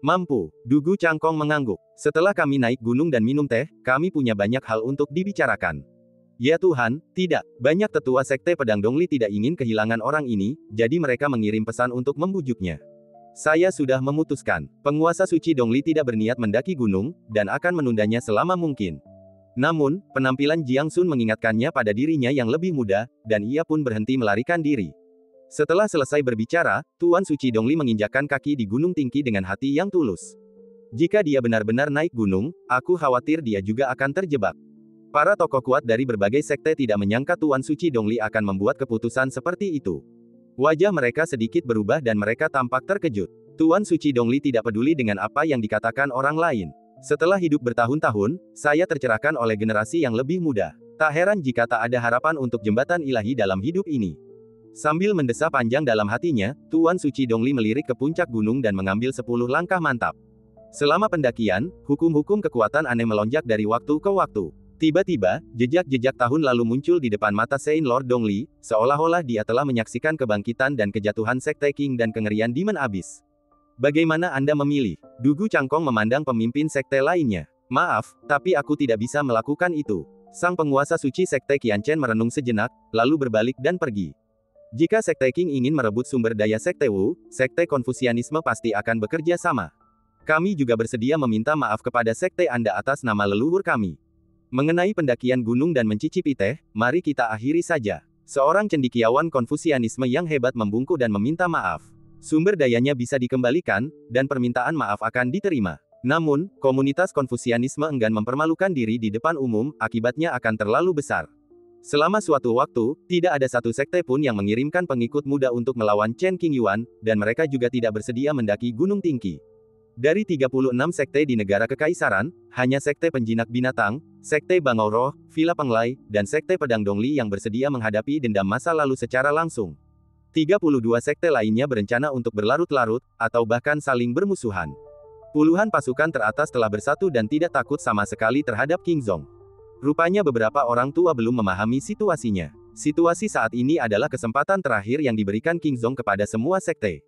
Mampu. Dugu Cangkong mengangguk. Setelah kami naik gunung dan minum teh, kami punya banyak hal untuk dibicarakan. Ya Tuhan, tidak. Banyak tetua sekte pedang Dongli tidak ingin kehilangan orang ini, jadi mereka mengirim pesan untuk membujuknya. Saya sudah memutuskan. Penguasa suci Dongli tidak berniat mendaki gunung, dan akan menundanya selama mungkin. Namun, penampilan Jiang Sun mengingatkannya pada dirinya yang lebih muda, dan ia pun berhenti melarikan diri. Setelah selesai berbicara, Tuan Suci Dongli menginjakkan kaki di Gunung Tinggi dengan hati yang tulus. Jika dia benar-benar naik gunung, aku khawatir dia juga akan terjebak. Para tokoh kuat dari berbagai sekte tidak menyangka Tuan Suci Dongli akan membuat keputusan seperti itu. Wajah mereka sedikit berubah dan mereka tampak terkejut. Tuan Suci Dongli tidak peduli dengan apa yang dikatakan orang lain. Setelah hidup bertahun-tahun, saya tercerahkan oleh generasi yang lebih muda. Tak heran jika tak ada harapan untuk jembatan ilahi dalam hidup ini. Sambil mendesah panjang dalam hatinya, Tuan Suci Dongli melirik ke puncak gunung dan mengambil 10 langkah mantap. Selama pendakian, hukum-hukum kekuatan aneh melonjak dari waktu ke waktu. Tiba-tiba, jejak-jejak tahun lalu muncul di depan mata Saint Lord Dongli, seolah-olah dia telah menyaksikan kebangkitan dan kejatuhan Sekte King dan kengerian Demon Abyss. Bagaimana Anda memilih? Dugu Cangkong memandang pemimpin sekte lainnya. Maaf, tapi aku tidak bisa melakukan itu. Sang penguasa suci Sekte Qianchen merenung sejenak, lalu berbalik dan pergi. Jika Sekte King ingin merebut sumber daya Sekte Wu, Sekte Konfusianisme pasti akan bekerja sama. Kami juga bersedia meminta maaf kepada Sekte Anda atas nama leluhur kami. Mengenai pendakian gunung dan mencicipi teh, mari kita akhiri saja. Seorang cendekiawan Konfusianisme yang hebat membungkuk dan meminta maaf. Sumber dayanya bisa dikembalikan, dan permintaan maaf akan diterima. Namun, komunitas Konfusianisme enggan mempermalukan diri di depan umum, akibatnya akan terlalu besar. Selama suatu waktu, tidak ada satu sekte pun yang mengirimkan pengikut muda untuk melawan Chen Qingyuan, dan mereka juga tidak bersedia mendaki Gunung Tinggi. Dari 36 sekte di negara kekaisaran, hanya sekte penjinak binatang, sekte Bangau Roh, Villa Penglai, dan sekte pedang Dongli yang bersedia menghadapi dendam masa lalu secara langsung. 32 sekte lainnya berencana untuk berlarut-larut, atau bahkan saling bermusuhan. Puluhan pasukan teratas telah bersatu dan tidak takut sama sekali terhadap King Zong. Rupanya beberapa orang tua belum memahami situasinya. Situasi saat ini adalah kesempatan terakhir yang diberikan King Zong kepada semua sekte.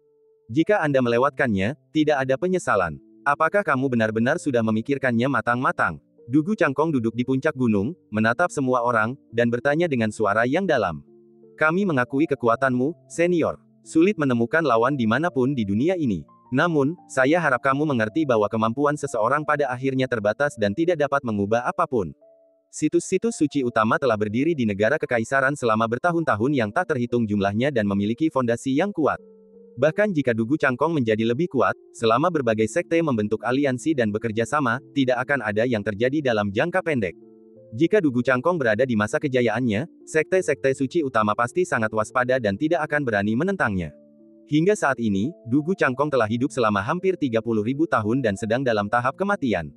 Jika Anda melewatkannya, tidak ada penyesalan. Apakah kamu benar-benar sudah memikirkannya matang-matang? Dugu Cangkong duduk di puncak gunung, menatap semua orang, dan bertanya dengan suara yang dalam. Kami mengakui kekuatanmu, senior. Sulit menemukan lawan dimanapun di dunia ini. Namun, saya harap kamu mengerti bahwa kemampuan seseorang pada akhirnya terbatas dan tidak dapat mengubah apapun. Situs-situs suci utama telah berdiri di negara kekaisaran selama bertahun-tahun yang tak terhitung jumlahnya dan memiliki fondasi yang kuat. Bahkan jika Dugu Cangkong menjadi lebih kuat, selama berbagai sekte membentuk aliansi dan bekerja sama, tidak akan ada yang terjadi dalam jangka pendek. Jika Dugu Cangkong berada di masa kejayaannya, sekte-sekte suci utama pasti sangat waspada dan tidak akan berani menentangnya. Hingga saat ini, Dugu Cangkong telah hidup selama hampir 30.000 tahun dan sedang dalam tahap kematian.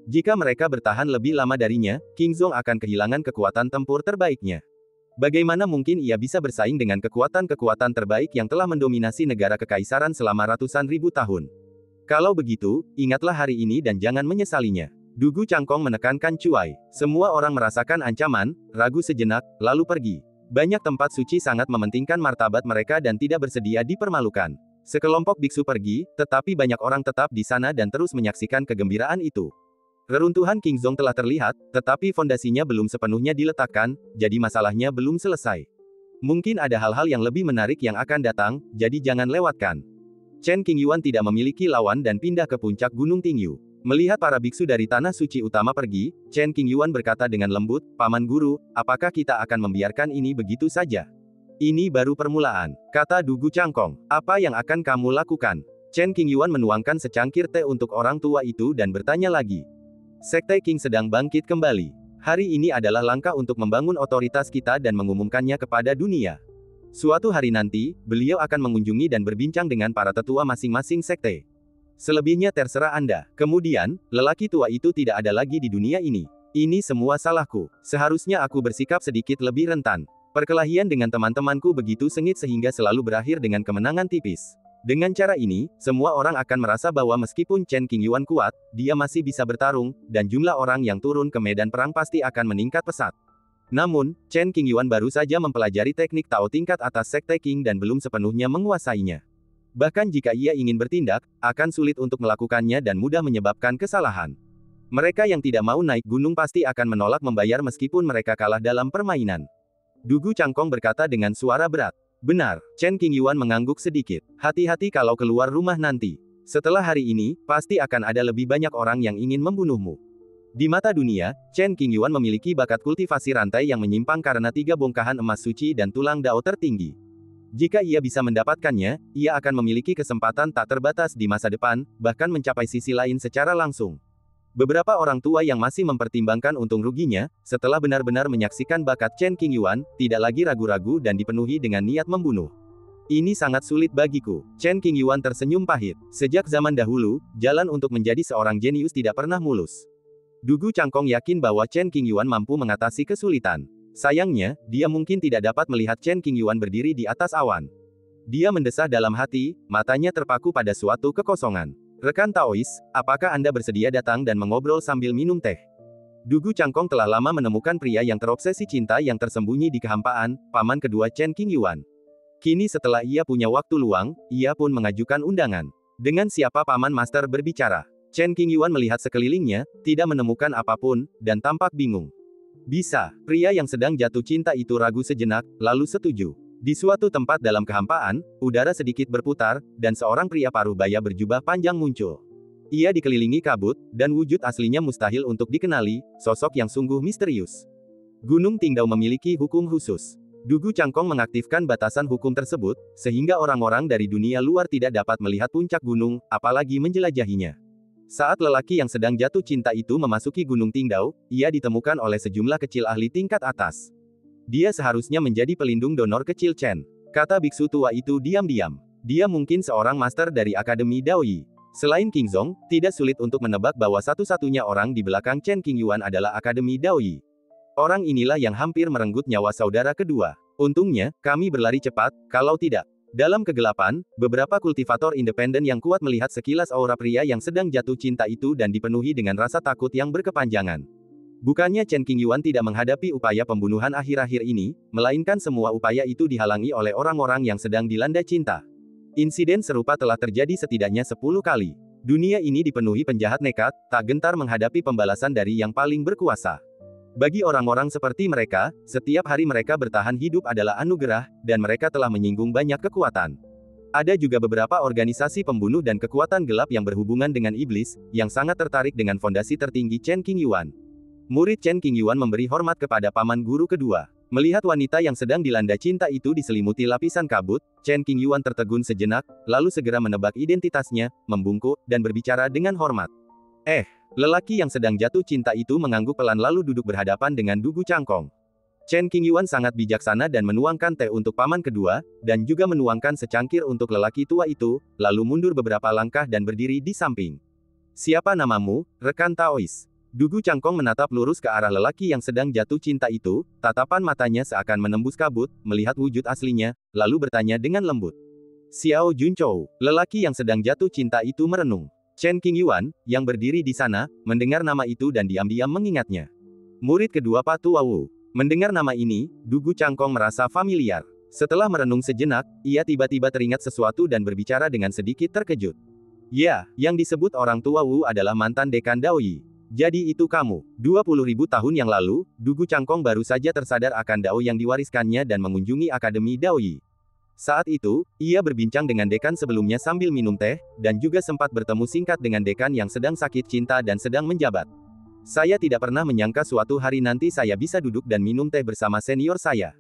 Jika mereka bertahan lebih lama darinya, King Zong akan kehilangan kekuatan tempur terbaiknya. Bagaimana mungkin ia bisa bersaing dengan kekuatan-kekuatan terbaik yang telah mendominasi negara kekaisaran selama ratusan ribu tahun? Kalau begitu, ingatlah hari ini dan jangan menyesalinya. Dugu Cangkong menekankan Cuai. Semua orang merasakan ancaman, ragu sejenak, lalu pergi. Banyak tempat suci sangat mementingkan martabat mereka dan tidak bersedia dipermalukan. Sekelompok biksu pergi, tetapi banyak orang tetap di sana dan terus menyaksikan kegembiraan itu. Reruntuhan King Zong telah terlihat, tetapi fondasinya belum sepenuhnya diletakkan, jadi masalahnya belum selesai. Mungkin ada hal-hal yang lebih menarik yang akan datang, jadi jangan lewatkan. Chen Qingyuan tidak memiliki lawan dan pindah ke puncak Gunung Tingyu. Melihat para biksu dari tanah suci utama pergi, Chen Qingyuan berkata dengan lembut, "Paman Guru, apakah kita akan membiarkan ini begitu saja? Ini baru permulaan," kata Dugu Cangkong. "Apa yang akan kamu lakukan?" Chen Qingyuan menuangkan secangkir teh untuk orang tua itu dan bertanya lagi. Sekte King sedang bangkit kembali. Hari ini adalah langkah untuk membangun otoritas kita dan mengumumkannya kepada dunia. Suatu hari nanti, beliau akan mengunjungi dan berbincang dengan para tetua masing-masing sekte. Selebihnya terserah Anda. Kemudian, lelaki tua itu tidak ada lagi di dunia ini. Ini semua salahku. Seharusnya aku bersikap sedikit lebih rentan. Perkelahian dengan teman-temanku begitu sengit sehingga selalu berakhir dengan kemenangan tipis. Dengan cara ini, semua orang akan merasa bahwa meskipun Chen Qingyuan kuat, dia masih bisa bertarung, dan jumlah orang yang turun ke medan perang pasti akan meningkat pesat. Namun, Chen Qingyuan baru saja mempelajari teknik Tao tingkat atas Sekte King dan belum sepenuhnya menguasainya. Bahkan jika ia ingin bertindak, akan sulit untuk melakukannya dan mudah menyebabkan kesalahan. Mereka yang tidak mau naik gunung pasti akan menolak membayar meskipun mereka kalah dalam permainan. Dugu Changkong berkata dengan suara berat. Benar, Chen Qingyuan mengangguk sedikit. Hati-hati kalau keluar rumah nanti. Setelah hari ini, pasti akan ada lebih banyak orang yang ingin membunuhmu. Di mata dunia, Chen Qingyuan memiliki bakat kultivasi rantai yang menyimpang karena 3 bongkahan emas suci dan tulang dao tertinggi. Jika ia bisa mendapatkannya, ia akan memiliki kesempatan tak terbatas di masa depan, bahkan mencapai sisi lain secara langsung. Beberapa orang tua yang masih mempertimbangkan untung ruginya, setelah benar-benar menyaksikan bakat Chen Qingyuan, tidak lagi ragu-ragu dan dipenuhi dengan niat membunuh. Ini sangat sulit bagiku. Chen Qingyuan tersenyum pahit. Sejak zaman dahulu, jalan untuk menjadi seorang jenius tidak pernah mulus. Dugu Changkong yakin bahwa Chen Qingyuan mampu mengatasi kesulitan. Sayangnya, dia mungkin tidak dapat melihat Chen Qingyuan berdiri di atas awan. Dia mendesah dalam hati, matanya terpaku pada suatu kekosongan. Rekan Taois, apakah Anda bersedia datang dan mengobrol sambil minum teh? Dugu Changkong telah lama menemukan pria yang terobsesi cinta yang tersembunyi di kehampaan, paman kedua Chen Qingyuan. Kini setelah ia punya waktu luang, ia pun mengajukan undangan. Dengan siapa paman master berbicara? Chen Qingyuan melihat sekelilingnya, tidak menemukan apapun, dan tampak bingung. Bisa, pria yang sedang jatuh cinta itu ragu sejenak, lalu setuju. Di suatu tempat dalam kehampaan, udara sedikit berputar, dan seorang pria paruh baya berjubah panjang muncul. Ia dikelilingi kabut, dan wujud aslinya mustahil untuk dikenali, sosok yang sungguh misterius. Gunung Qingdao memiliki hukum khusus. Dugu Changkong mengaktifkan batasan hukum tersebut, sehingga orang-orang dari dunia luar tidak dapat melihat puncak gunung, apalagi menjelajahinya. Saat lelaki yang sedang jatuh cinta itu memasuki Gunung Qingdao, ia ditemukan oleh sejumlah kecil ahli tingkat atas. Dia seharusnya menjadi pelindung donor kecil Chen. Kata biksu tua itu diam-diam. Dia mungkin seorang master dari Akademi Daoyi. Selain Qingzong, tidak sulit untuk menebak bahwa satu-satunya orang di belakang Chen Qingyuan adalah Akademi Daoyi. Orang inilah yang hampir merenggut nyawa saudara kedua. Untungnya, kami berlari cepat, kalau tidak. Dalam kegelapan, beberapa kultivator independen yang kuat melihat sekilas aura pria yang sedang jatuh cinta itu dan dipenuhi dengan rasa takut yang berkepanjangan. Bukannya Chen Qingyuan tidak menghadapi upaya pembunuhan akhir-akhir ini, melainkan semua upaya itu dihalangi oleh orang-orang yang sedang dilanda cinta. Insiden serupa telah terjadi setidaknya 10 kali. Dunia ini dipenuhi penjahat nekat, tak gentar menghadapi pembalasan dari yang paling berkuasa. Bagi orang-orang seperti mereka, setiap hari mereka bertahan hidup adalah anugerah, dan mereka telah menyinggung banyak kekuatan. Ada juga beberapa organisasi pembunuh dan kekuatan gelap yang berhubungan dengan iblis, yang sangat tertarik dengan fondasi tertinggi Chen Qingyuan. Murid Chen Qingyuan memberi hormat kepada paman guru kedua. Melihat wanita yang sedang dilanda cinta itu diselimuti lapisan kabut, Chen Qingyuan tertegun sejenak, lalu segera menebak identitasnya, membungkuk, dan berbicara dengan hormat. Lelaki yang sedang jatuh cinta itu mengangguk pelan lalu duduk berhadapan dengan Dugu Changkong. Chen Qingyuan sangat bijaksana dan menuangkan teh untuk paman kedua, dan juga menuangkan secangkir untuk lelaki tua itu, lalu mundur beberapa langkah dan berdiri di samping. Siapa namamu, rekan Taois? Dugu Changkong menatap lurus ke arah lelaki yang sedang jatuh cinta itu, tatapan matanya seakan menembus kabut, melihat wujud aslinya, lalu bertanya dengan lembut. Xiao Junchou, lelaki yang sedang jatuh cinta itu merenung. Chen Qingyuan, yang berdiri di sana, mendengar nama itu dan diam-diam mengingatnya. Murid kedua Pak Tua Wu. Mendengar nama ini, Dugu Changkong merasa familiar. Setelah merenung sejenak, ia tiba-tiba teringat sesuatu dan berbicara dengan sedikit terkejut. Ya, yang disebut orang tua Wu adalah mantan dekan Daoyi. Jadi itu kamu. 20.000 tahun yang lalu, Dugu Changkong baru saja tersadar akan Dao yang diwariskannya dan mengunjungi Akademi Daoyi. Saat itu, ia berbincang dengan dekan sebelumnya sambil minum teh, dan juga sempat bertemu singkat dengan dekan yang sedang sakit cinta dan sedang menjabat. Saya tidak pernah menyangka suatu hari nanti saya bisa duduk dan minum teh bersama senior saya.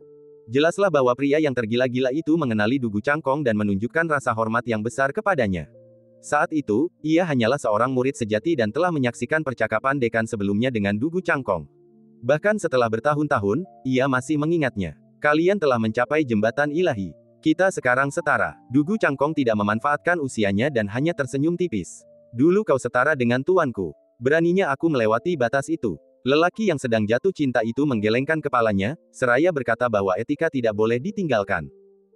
Jelaslah bahwa pria yang tergila-gila itu mengenali Dugu Changkong dan menunjukkan rasa hormat yang besar kepadanya. Saat itu, ia hanyalah seorang murid sejati dan telah menyaksikan percakapan dekan sebelumnya dengan Dugu Changkong. Bahkan setelah bertahun-tahun, ia masih mengingatnya. Kalian telah mencapai jembatan ilahi. Kita sekarang setara. Dugu Changkong tidak memanfaatkan usianya dan hanya tersenyum tipis. Dulu kau setara dengan tuanku. Beraninya aku melewati batas itu. Lelaki yang sedang jatuh cinta itu menggelengkan kepalanya, seraya berkata bahwa etika tidak boleh ditinggalkan.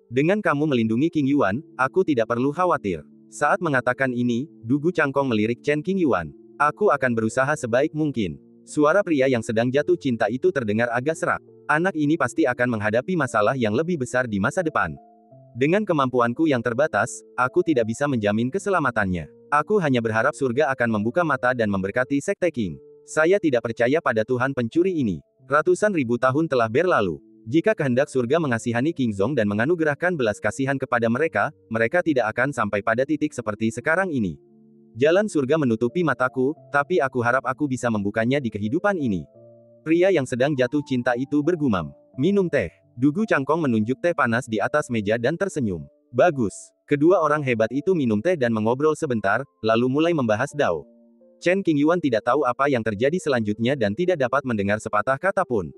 Dengan kamu melindungi Qingyuan, aku tidak perlu khawatir. Saat mengatakan ini, Dugu Changkong melirik Chen Qingyuan. Aku akan berusaha sebaik mungkin. Suara pria yang sedang jatuh cinta itu terdengar agak serak. Anak ini pasti akan menghadapi masalah yang lebih besar di masa depan. Dengan kemampuanku yang terbatas, aku tidak bisa menjamin keselamatannya. Aku hanya berharap surga akan membuka mata dan memberkati Sekte King. Saya tidak percaya pada Tuhan pencuri ini. Ratusan ribu tahun telah berlalu. Jika kehendak surga mengasihani Kingzong dan menganugerahkan belas kasihan kepada mereka, mereka tidak akan sampai pada titik seperti sekarang ini. Jalan surga menutupi mataku, tapi aku harap aku bisa membukanya di kehidupan ini. Pria yang sedang jatuh cinta itu bergumam. Minum teh. Dugu Cangkong menunjuk teh panas di atas meja dan tersenyum. Bagus. Kedua orang hebat itu minum teh dan mengobrol sebentar, lalu mulai membahas Dao. Chen Qingyuan tidak tahu apa yang terjadi selanjutnya dan tidak dapat mendengar sepatah kata pun.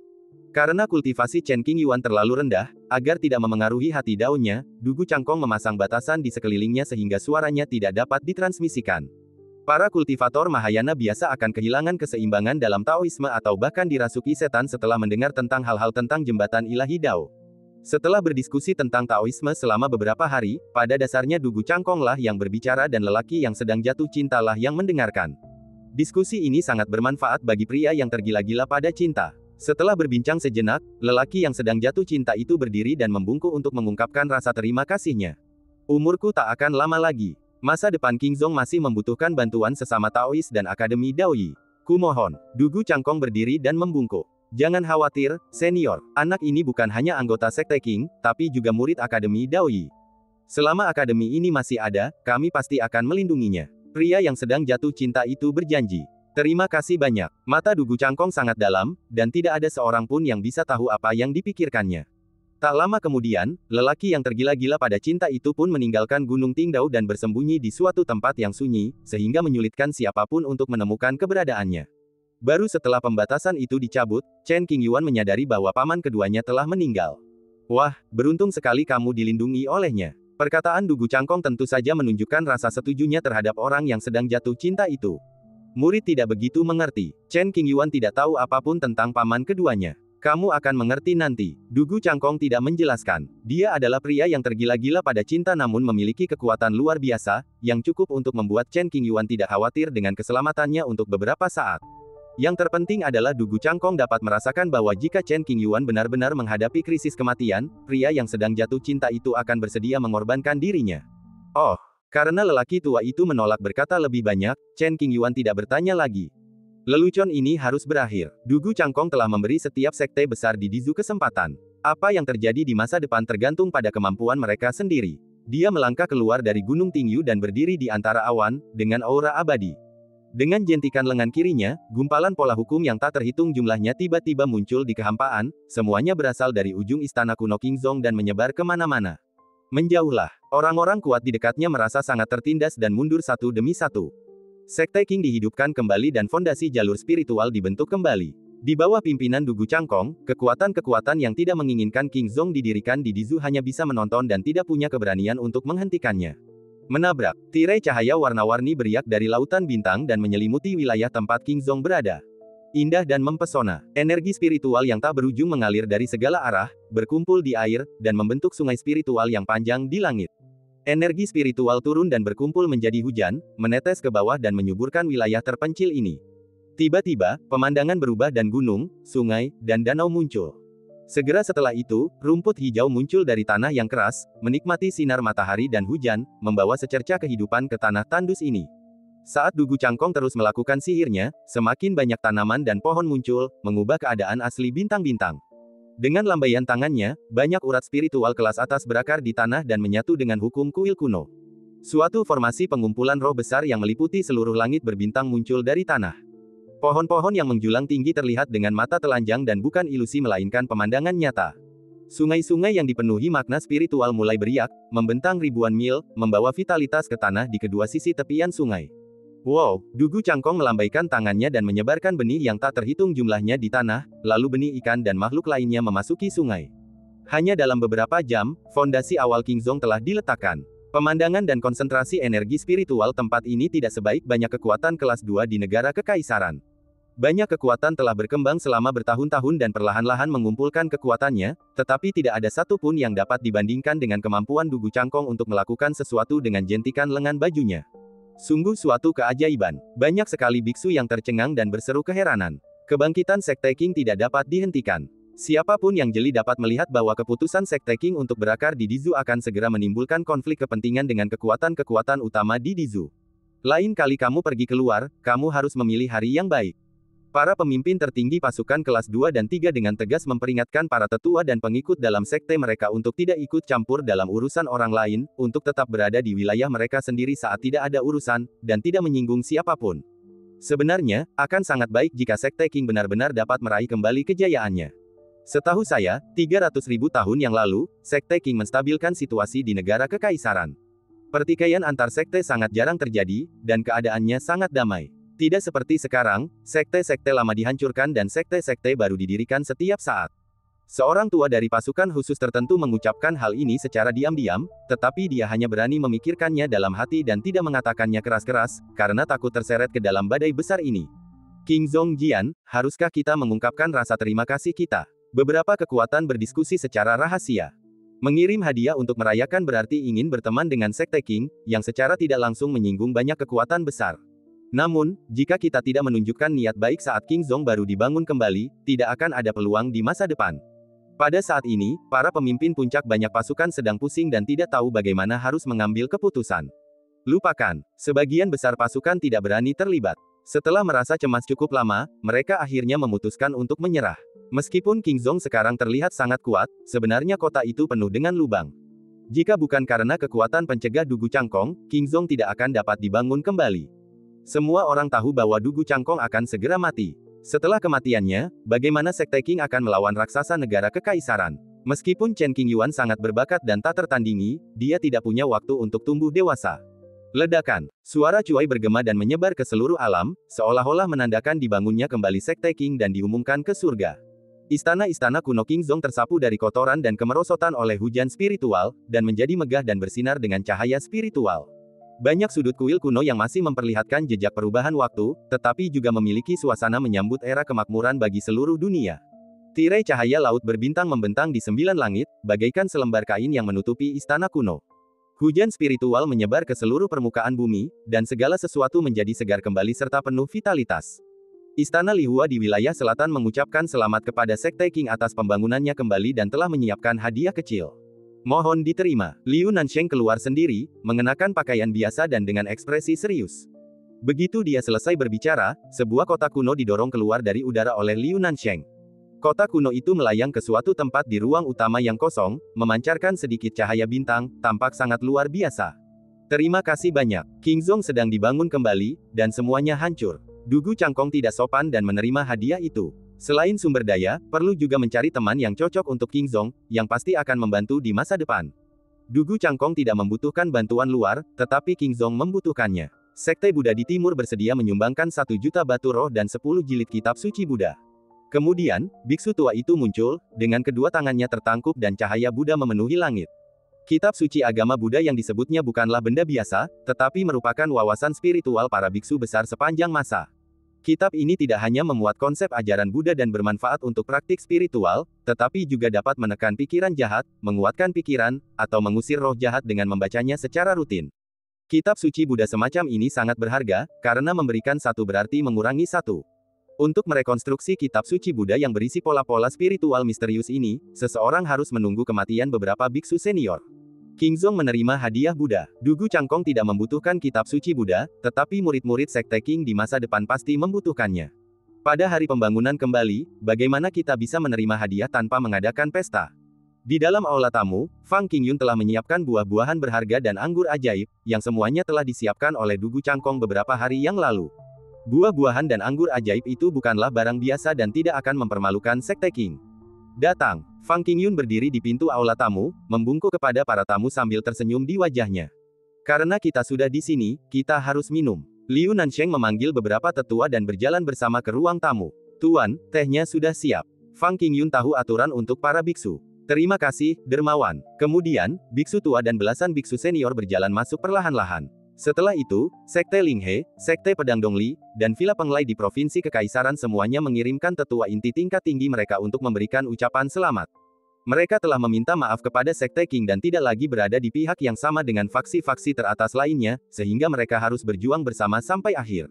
Karena kultivasi Chen Qingyuan terlalu rendah, agar tidak memengaruhi hati Dao-nya, Dugu Cangkong memasang batasan di sekelilingnya sehingga suaranya tidak dapat ditransmisikan. Para kultivator Mahayana biasa akan kehilangan keseimbangan dalam Taoisme atau bahkan dirasuki setan setelah mendengar tentang hal-hal tentang jembatan ilahi Dao. Setelah berdiskusi tentang Taoisme selama beberapa hari, pada dasarnya Dugu Cangkong lah yang berbicara dan lelaki yang sedang jatuh cinta lah yang mendengarkan. Diskusi ini sangat bermanfaat bagi pria yang tergila-gila pada cinta. Setelah berbincang sejenak, lelaki yang sedang jatuh cinta itu berdiri dan membungkuk untuk mengungkapkan rasa terima kasihnya. Umurku tak akan lama lagi. Masa depan Kingzong masih membutuhkan bantuan sesama Taois dan Akademi Daoyi. Kumohon. Dugu Cangkong berdiri dan membungkuk. Jangan khawatir, senior. Anak ini bukan hanya anggota Sekte King, tapi juga murid Akademi Daoyi. Selama akademi ini masih ada, kami pasti akan melindunginya. Pria yang sedang jatuh cinta itu berjanji. Terima kasih banyak. Mata Dugu Cangkong sangat dalam, dan tidak ada seorang pun yang bisa tahu apa yang dipikirkannya. Tak lama kemudian, lelaki yang tergila-gila pada cinta itu pun meninggalkan Gunung Qingdao dan bersembunyi di suatu tempat yang sunyi, sehingga menyulitkan siapapun untuk menemukan keberadaannya. Baru setelah pembatasan itu dicabut, Chen Qingyuan menyadari bahwa paman keduanya telah meninggal. Wah, beruntung sekali kamu dilindungi olehnya. Perkataan Dugu Cangkong tentu saja menunjukkan rasa setujunya terhadap orang yang sedang jatuh cinta itu. Murid tidak begitu mengerti. Chen Qingyuan tidak tahu apapun tentang paman keduanya. Kamu akan mengerti nanti. Dugu Cangkong tidak menjelaskan. Dia adalah pria yang tergila-gila pada cinta namun memiliki kekuatan luar biasa, yang cukup untuk membuat Chen Qingyuan tidak khawatir dengan keselamatannya untuk beberapa saat. Yang terpenting adalah Dugu Cangkong dapat merasakan bahwa jika Chen Qingyuan benar-benar menghadapi krisis kematian, pria yang sedang jatuh cinta itu akan bersedia mengorbankan dirinya. Oh, karena lelaki tua itu menolak berkata lebih banyak, Chen Qingyuan tidak bertanya lagi. Lelucon ini harus berakhir. Dugu Cangkong telah memberi setiap sekte besar di Dizu kesempatan. Apa yang terjadi di masa depan tergantung pada kemampuan mereka sendiri. Dia melangkah keluar dari Gunung Tingyu dan berdiri di antara awan, dengan aura abadi. Dengan jentikan lengan kirinya, gumpalan pola hukum yang tak terhitung jumlahnya tiba-tiba muncul di kehampaan, semuanya berasal dari ujung istana kuno Kingzong dan menyebar kemana-mana. Menjauhlah. Orang-orang kuat di dekatnya merasa sangat tertindas dan mundur satu demi satu. Sekte King dihidupkan kembali dan fondasi jalur spiritual dibentuk kembali. Di bawah pimpinan Dugu Cangkong, kekuatan-kekuatan yang tidak menginginkan Kingzong didirikan di Dizu hanya bisa menonton dan tidak punya keberanian untuk menghentikannya. Menabrak, tirai cahaya warna-warni beriak dari lautan bintang dan menyelimuti wilayah tempat Kingzong berada. Indah dan mempesona, energi spiritual yang tak berujung mengalir dari segala arah, berkumpul di air, dan membentuk sungai spiritual yang panjang di langit. Energi spiritual turun dan berkumpul menjadi hujan, menetes ke bawah dan menyuburkan wilayah terpencil ini. Tiba-tiba, pemandangan berubah dan gunung, sungai, dan danau muncul. Segera setelah itu, rumput hijau muncul dari tanah yang keras, menikmati sinar matahari dan hujan, membawa secerca kehidupan ke tanah tandus ini. Saat Dugu Cangkong terus melakukan sihirnya, semakin banyak tanaman dan pohon muncul, mengubah keadaan asli bintang-bintang. Dengan lambaian tangannya, banyak urat spiritual kelas atas berakar di tanah dan menyatu dengan hukum kuil kuno. Suatu formasi pengumpulan roh besar yang meliputi seluruh langit berbintang muncul dari tanah. Pohon-pohon yang menjulang tinggi terlihat dengan mata telanjang dan bukan ilusi melainkan pemandangan nyata. Sungai-sungai yang dipenuhi makna spiritual mulai beriak, membentang ribuan mil, membawa vitalitas ke tanah di kedua sisi tepian sungai. Wow, Dugu Cangkong melambaikan tangannya dan menyebarkan benih yang tak terhitung jumlahnya di tanah, lalu benih ikan dan makhluk lainnya memasuki sungai. Hanya dalam beberapa jam, fondasi awal Kingzong telah diletakkan. Pemandangan dan konsentrasi energi spiritual tempat ini tidak sebaik banyak kekuatan kelas 2 di negara kekaisaran. Banyak kekuatan telah berkembang selama bertahun-tahun dan perlahan-lahan mengumpulkan kekuatannya, tetapi tidak ada satupun yang dapat dibandingkan dengan kemampuan Dugu Cangkong untuk melakukan sesuatu dengan jentikan lengan bajunya. Sungguh suatu keajaiban. Banyak sekali biksu yang tercengang dan berseru keheranan. Kebangkitan Sekte King tidak dapat dihentikan. Siapapun yang jeli dapat melihat bahwa keputusan Sekte King untuk berakar di Dizu akan segera menimbulkan konflik kepentingan dengan kekuatan-kekuatan utama di Dizu. Lain kali kamu pergi keluar, kamu harus memilih hari yang baik. Para pemimpin tertinggi pasukan kelas 2 dan 3 dengan tegas memperingatkan para tetua dan pengikut dalam sekte mereka untuk tidak ikut campur dalam urusan orang lain, untuk tetap berada di wilayah mereka sendiri saat tidak ada urusan, dan tidak menyinggung siapapun. Sebenarnya, akan sangat baik jika Sekte King benar-benar dapat meraih kembali kejayaannya. Setahu saya, 300.000 tahun yang lalu, Sekte King menstabilkan situasi di negara kekaisaran. Pertikaian antar sekte sangat jarang terjadi, dan keadaannya sangat damai. Tidak seperti sekarang, sekte-sekte lama dihancurkan dan sekte-sekte baru didirikan setiap saat. Seorang tua dari pasukan khusus tertentu mengucapkan hal ini secara diam-diam, tetapi dia hanya berani memikirkannya dalam hati dan tidak mengatakannya keras-keras, karena takut terseret ke dalam badai besar ini. King Zongjian, haruskah kita mengungkapkan rasa terima kasih kita? Beberapa kekuatan berdiskusi secara rahasia. Mengirim hadiah untuk merayakan berarti ingin berteman dengan Sekte King, yang secara tidak langsung menyinggung banyak kekuatan besar. Namun, jika kita tidak menunjukkan niat baik saat King Zong baru dibangun kembali, tidak akan ada peluang di masa depan. Pada saat ini, para pemimpin puncak banyak pasukan sedang pusing dan tidak tahu bagaimana harus mengambil keputusan. Lupakan, sebagian besar pasukan tidak berani terlibat. Setelah merasa cemas cukup lama, mereka akhirnya memutuskan untuk menyerah. Meskipun King Zong sekarang terlihat sangat kuat, sebenarnya kota itu penuh dengan lubang. Jika bukan karena kekuatan pencegah Dugu Cangkong, King Zong tidak akan dapat dibangun kembali. Semua orang tahu bahwa Dugu Cangkong akan segera mati. Setelah kematiannya, bagaimana Sekte King akan melawan raksasa negara kekaisaran? Meskipun Chen Qingyuan sangat berbakat dan tak tertandingi, dia tidak punya waktu untuk tumbuh dewasa. Ledakan. Suara cuai bergema dan menyebar ke seluruh alam, seolah-olah menandakan dibangunnya kembali Sekte King dan diumumkan ke surga. Istana-istana kuno King Zong tersapu dari kotoran dan kemerosotan oleh hujan spiritual, dan menjadi megah dan bersinar dengan cahaya spiritual. Banyak sudut kuil kuno yang masih memperlihatkan jejak perubahan waktu, tetapi juga memiliki suasana menyambut era kemakmuran bagi seluruh dunia. Tirai cahaya laut berbintang membentang di 9 langit, bagaikan selembar kain yang menutupi istana kuno. Hujan spiritual menyebar ke seluruh permukaan bumi, dan segala sesuatu menjadi segar kembali serta penuh vitalitas. Istana Lihua di wilayah selatan mengucapkan selamat kepada Sekte King atas pembangunannya kembali dan telah menyiapkan hadiah kecil. Mohon diterima. Liu Nansheng keluar sendiri, mengenakan pakaian biasa dan dengan ekspresi serius. Begitu dia selesai berbicara, sebuah kota kuno didorong keluar dari udara oleh Liu Nansheng. Kota kuno itu melayang ke suatu tempat di ruang utama yang kosong, memancarkan sedikit cahaya bintang, tampak sangat luar biasa. Terima kasih banyak. King Zong sedang dibangun kembali, dan semuanya hancur. Dugu Cangkong tidak sopan dan menerima hadiah itu. Selain sumber daya, perlu juga mencari teman yang cocok untuk King Zong, yang pasti akan membantu di masa depan. Dugu Cangkong tidak membutuhkan bantuan luar, tetapi King Zong membutuhkannya. Sekte Buddha di timur bersedia menyumbangkan 1 juta batu roh dan 10 jilid kitab suci Buddha. Kemudian, biksu tua itu muncul, dengan kedua tangannya tertangkup dan cahaya Buddha memenuhi langit. Kitab suci agama Buddha yang disebutnya bukanlah benda biasa, tetapi merupakan wawasan spiritual para biksu besar sepanjang masa. Kitab ini tidak hanya memuat konsep ajaran Buddha dan bermanfaat untuk praktik spiritual, tetapi juga dapat menekan pikiran jahat, menguatkan pikiran, atau mengusir roh jahat dengan membacanya secara rutin. Kitab suci Buddha semacam ini sangat berharga, karena memberikan satu berarti mengurangi satu. Untuk merekonstruksi kitab suci Buddha yang berisi pola-pola spiritual misterius ini, seseorang harus menunggu kematian beberapa biksu senior. King Zong menerima hadiah Buddha. Dugu Cangkong tidak membutuhkan kitab suci Buddha, tetapi murid-murid Sekte King di masa depan pasti membutuhkannya. Pada hari pembangunan kembali, bagaimana kita bisa menerima hadiah tanpa mengadakan pesta? Di dalam aula tamu, Fang Qingyun telah menyiapkan buah-buahan berharga dan anggur ajaib, yang semuanya telah disiapkan oleh Dugu Cangkong beberapa hari yang lalu. Buah-buahan dan anggur ajaib itu bukanlah barang biasa dan tidak akan mempermalukan Sekte King. Datang. Fang Qingyun berdiri di pintu aula tamu, membungkuk kepada para tamu sambil tersenyum di wajahnya. Karena kita sudah di sini, kita harus minum. Liu Nansheng memanggil beberapa tetua dan berjalan bersama ke ruang tamu. Tuan, tehnya sudah siap. Fang Qingyun tahu aturan untuk para biksu. Terima kasih, dermawan. Kemudian, biksu tua dan belasan biksu senior berjalan masuk perlahan-lahan. Setelah itu, Sekte Linghe, Sekte Pedang Dongli, dan Villa Penglai di Provinsi Kekaisaran semuanya mengirimkan tetua inti tingkat tinggi mereka untuk memberikan ucapan selamat. Mereka telah meminta maaf kepada Sekte King dan tidak lagi berada di pihak yang sama dengan faksi-faksi teratas lainnya, sehingga mereka harus berjuang bersama sampai akhir.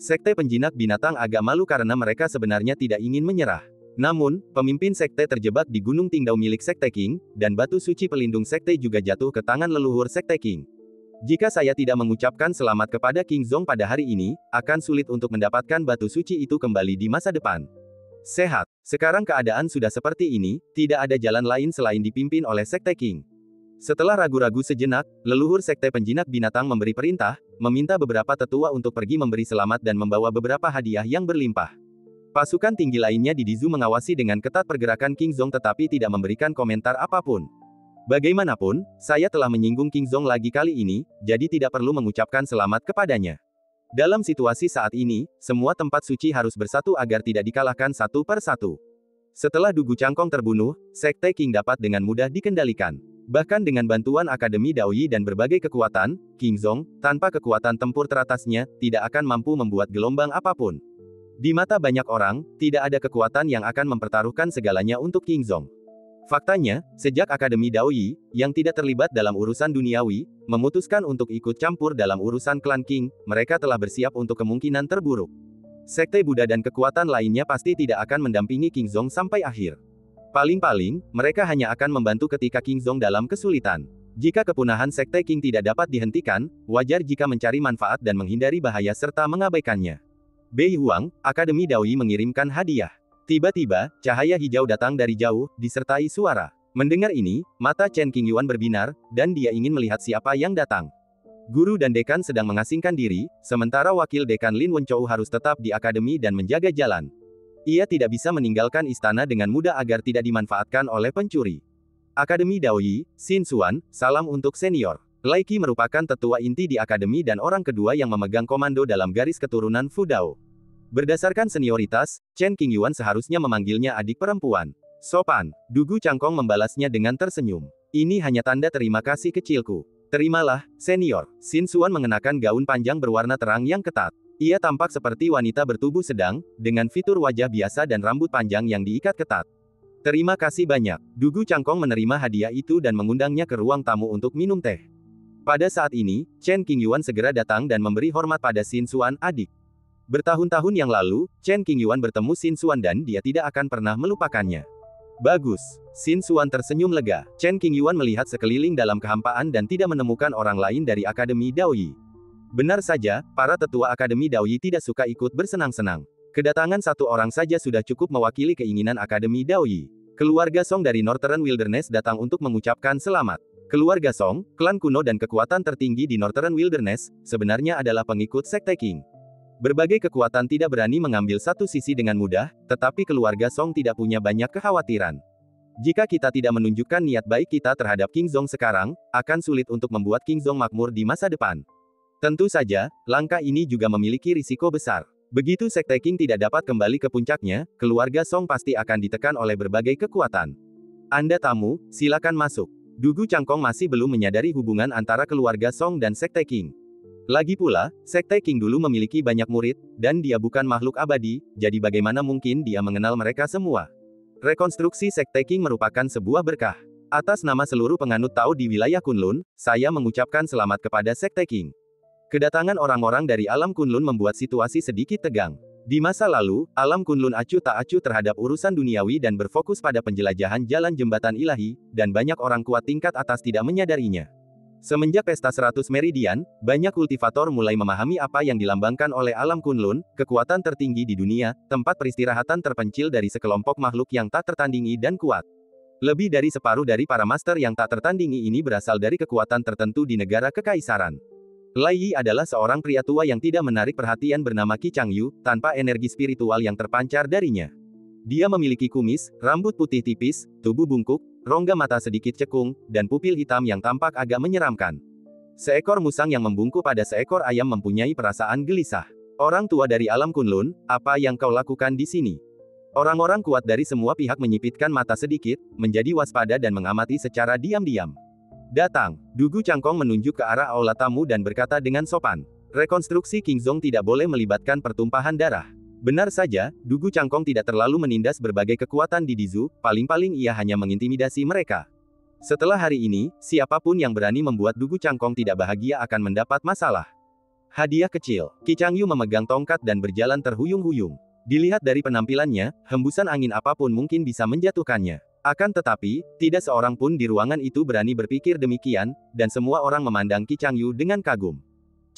Sekte penjinak binatang agak malu karena mereka sebenarnya tidak ingin menyerah. Namun, pemimpin sekte terjebak di Gunung Qingdao milik Sekte Qing, dan batu suci pelindung sekte juga jatuh ke tangan leluhur Sekte Qing. Jika saya tidak mengucapkan selamat kepada King Zong pada hari ini, akan sulit untuk mendapatkan batu suci itu kembali di masa depan. Sehat. Sekarang keadaan sudah seperti ini, tidak ada jalan lain selain dipimpin oleh Sekte Qing. Setelah ragu-ragu sejenak, leluhur Sekte Penjinak Binatang memberi perintah, meminta beberapa tetua untuk pergi memberi selamat dan membawa beberapa hadiah yang berlimpah. Pasukan tinggi lainnya di Dizu mengawasi dengan ketat pergerakan King Zong tetapi tidak memberikan komentar apapun. Bagaimanapun, saya telah menyinggung King Zong lagi kali ini, jadi tidak perlu mengucapkan selamat kepadanya. Dalam situasi saat ini, semua tempat suci harus bersatu agar tidak dikalahkan satu per satu. Setelah Dugu Cangkong terbunuh, Sekte Qing dapat dengan mudah dikendalikan. Bahkan dengan bantuan Akademi Daoyi dan berbagai kekuatan, King Zong, tanpa kekuatan tempur teratasnya, tidak akan mampu membuat gelombang apapun. Di mata banyak orang, tidak ada kekuatan yang akan mempertaruhkan segalanya untuk King Zong. Faktanya, sejak Akademi Daoyi, yang tidak terlibat dalam urusan duniawi, memutuskan untuk ikut campur dalam urusan klan Qing, mereka telah bersiap untuk kemungkinan terburuk. Sekte Buddha dan kekuatan lainnya pasti tidak akan mendampingi King Zong sampai akhir. Paling-paling, mereka hanya akan membantu ketika King Zong dalam kesulitan. Jika kepunahan Sekte Qing tidak dapat dihentikan, wajar jika mencari manfaat dan menghindari bahaya serta mengabaikannya. Bei Huang, Akademi Daoyi mengirimkan hadiah. Tiba-tiba, cahaya hijau datang dari jauh, disertai suara. Mendengar ini, mata Chen Qingyuan berbinar, dan dia ingin melihat siapa yang datang. Guru dan dekan sedang mengasingkan diri, sementara wakil dekan Lin Wenchou harus tetap di akademi dan menjaga jalan. Ia tidak bisa meninggalkan istana dengan mudah agar tidak dimanfaatkan oleh pencuri. Akademi Daoyi, Xin Xuan, salam untuk senior. Lai Qi merupakan tetua inti di akademi dan orang kedua yang memegang komando dalam garis keturunan Fu Dao. Berdasarkan senioritas, Chen Qingyuan seharusnya memanggilnya adik perempuan. Sopan, Dugu Cangkong membalasnya dengan tersenyum. Ini hanya tanda terima kasih kecilku. Terimalah, senior. Xin Xuan mengenakan gaun panjang berwarna terang yang ketat. Ia tampak seperti wanita bertubuh sedang, dengan fitur wajah biasa dan rambut panjang yang diikat ketat. Terima kasih banyak. Dugu Cangkong menerima hadiah itu dan mengundangnya ke ruang tamu untuk minum teh. Pada saat ini, Chen Qingyuan segera datang dan memberi hormat pada Xin Xuan, adik. Bertahun-tahun yang lalu, Chen Qingyuan bertemu Xin Xuan dan dia tidak akan pernah melupakannya. Bagus. Xin Xuan tersenyum lega. Chen Qingyuan melihat sekeliling dalam kehampaan dan tidak menemukan orang lain dari Akademi Daoyi. Benar saja, para tetua Akademi Daoyi tidak suka ikut bersenang-senang. Kedatangan satu orang saja sudah cukup mewakili keinginan Akademi Daoyi. Keluarga Song dari Northern Wilderness datang untuk mengucapkan selamat. Keluarga Song, klan kuno dan kekuatan tertinggi di Northern Wilderness, sebenarnya adalah pengikut Sekte Qing. Berbagai kekuatan tidak berani mengambil satu sisi dengan mudah, tetapi keluarga Song tidak punya banyak kekhawatiran. Jika kita tidak menunjukkan niat baik kita terhadap King Zong sekarang, akan sulit untuk membuat King Zong makmur di masa depan. Tentu saja, langkah ini juga memiliki risiko besar. Begitu Sekte Qing tidak dapat kembali ke puncaknya, keluarga Song pasti akan ditekan oleh berbagai kekuatan. Anda tamu, silakan masuk. Dugu Cangkong masih belum menyadari hubungan antara keluarga Song dan Sekte Qing. Lagi pula, Sekte Qing dulu memiliki banyak murid, dan dia bukan makhluk abadi, jadi bagaimana mungkin dia mengenal mereka semua. Rekonstruksi Sekte Qing merupakan sebuah berkah. Atas nama seluruh penganut Tao di wilayah Kunlun, saya mengucapkan selamat kepada Sekte Qing. Kedatangan orang-orang dari alam Kunlun membuat situasi sedikit tegang. Di masa lalu, alam Kunlun acuh tak acuh terhadap urusan duniawi dan berfokus pada penjelajahan jalan jembatan ilahi, dan banyak orang kuat tingkat atas tidak menyadarinya. Semenjak pesta 100 Meridian, banyak kultivator mulai memahami apa yang dilambangkan oleh alam Kunlun, kekuatan tertinggi di dunia, tempat peristirahatan terpencil dari sekelompok makhluk yang tak tertandingi dan kuat. Lebih dari separuh dari para master yang tak tertandingi ini berasal dari kekuatan tertentu di negara kekaisaran. Lai Yi adalah seorang pria tua yang tidak menarik perhatian bernama Qi Changyu, tanpa energi spiritual yang terpancar darinya. Dia memiliki kumis, rambut putih tipis, tubuh bungkuk, rongga mata sedikit cekung, dan pupil hitam yang tampak agak menyeramkan. Seekor musang yang membungkuk pada seekor ayam mempunyai perasaan gelisah. Orang tua dari alam Kunlun, apa yang kau lakukan di sini? Orang-orang kuat dari semua pihak menyipitkan mata sedikit, menjadi waspada dan mengamati secara diam-diam. Datang, Dugu Cangkong menunjuk ke arah aula tamu dan berkata dengan sopan. Rekonstruksi King Zong tidak boleh melibatkan pertumpahan darah. Benar saja, Dugu Cangkong tidak terlalu menindas berbagai kekuatan di Dizu, paling-paling ia hanya mengintimidasi mereka. Setelah hari ini, siapapun yang berani membuat Dugu Cangkong tidak bahagia akan mendapat masalah. Hadiah kecil. Qi Changyu memegang tongkat dan berjalan terhuyung-huyung. Dilihat dari penampilannya, hembusan angin apapun mungkin bisa menjatuhkannya. Akan tetapi, tidak seorang pun di ruangan itu berani berpikir demikian, dan semua orang memandang Qi Changyu dengan kagum.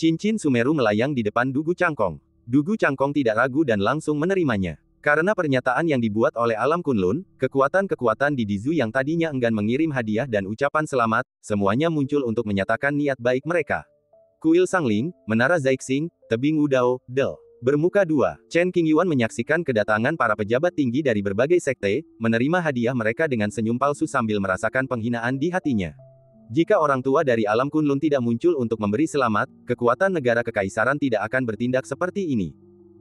Cincin Sumeru melayang di depan Dugu Cangkong. Dugu Cangkong tidak ragu dan langsung menerimanya. Karena pernyataan yang dibuat oleh alam Kunlun, kekuatan-kekuatan di Dizu yang tadinya enggan mengirim hadiah dan ucapan selamat, semuanya muncul untuk menyatakan niat baik mereka. Kuil Sangling, Menara Zaixing, Tebing Wudao, Del. Bermuka dua, Chen Qingyuan menyaksikan kedatangan para pejabat tinggi dari berbagai sekte, menerima hadiah mereka dengan senyum palsu sambil merasakan penghinaan di hatinya. Jika orang tua dari alam Kunlun tidak muncul untuk memberi selamat, kekuatan negara kekaisaran tidak akan bertindak seperti ini.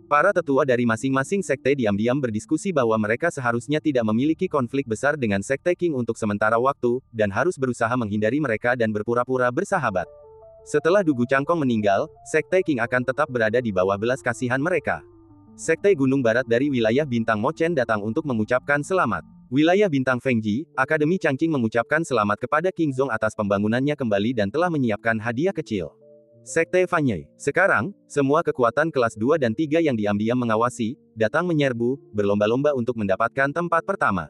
Para tetua dari masing-masing sekte diam-diam berdiskusi bahwa mereka seharusnya tidak memiliki konflik besar dengan sekte Qing untuk sementara waktu, dan harus berusaha menghindari mereka dan berpura-pura bersahabat. Setelah Dugu Cangkong meninggal, sekte Qing akan tetap berada di bawah belas kasihan mereka. Sekte Gunung Barat dari wilayah Bintang Mochen datang untuk mengucapkan selamat. Wilayah Bintang Fengji, Akademi Changqing mengucapkan selamat kepada King Zong atas pembangunannya kembali dan telah menyiapkan hadiah kecil. Sekte Fanyai. Sekarang, semua kekuatan kelas 2 dan 3 yang diam-diam mengawasi, datang menyerbu, berlomba-lomba untuk mendapatkan tempat pertama.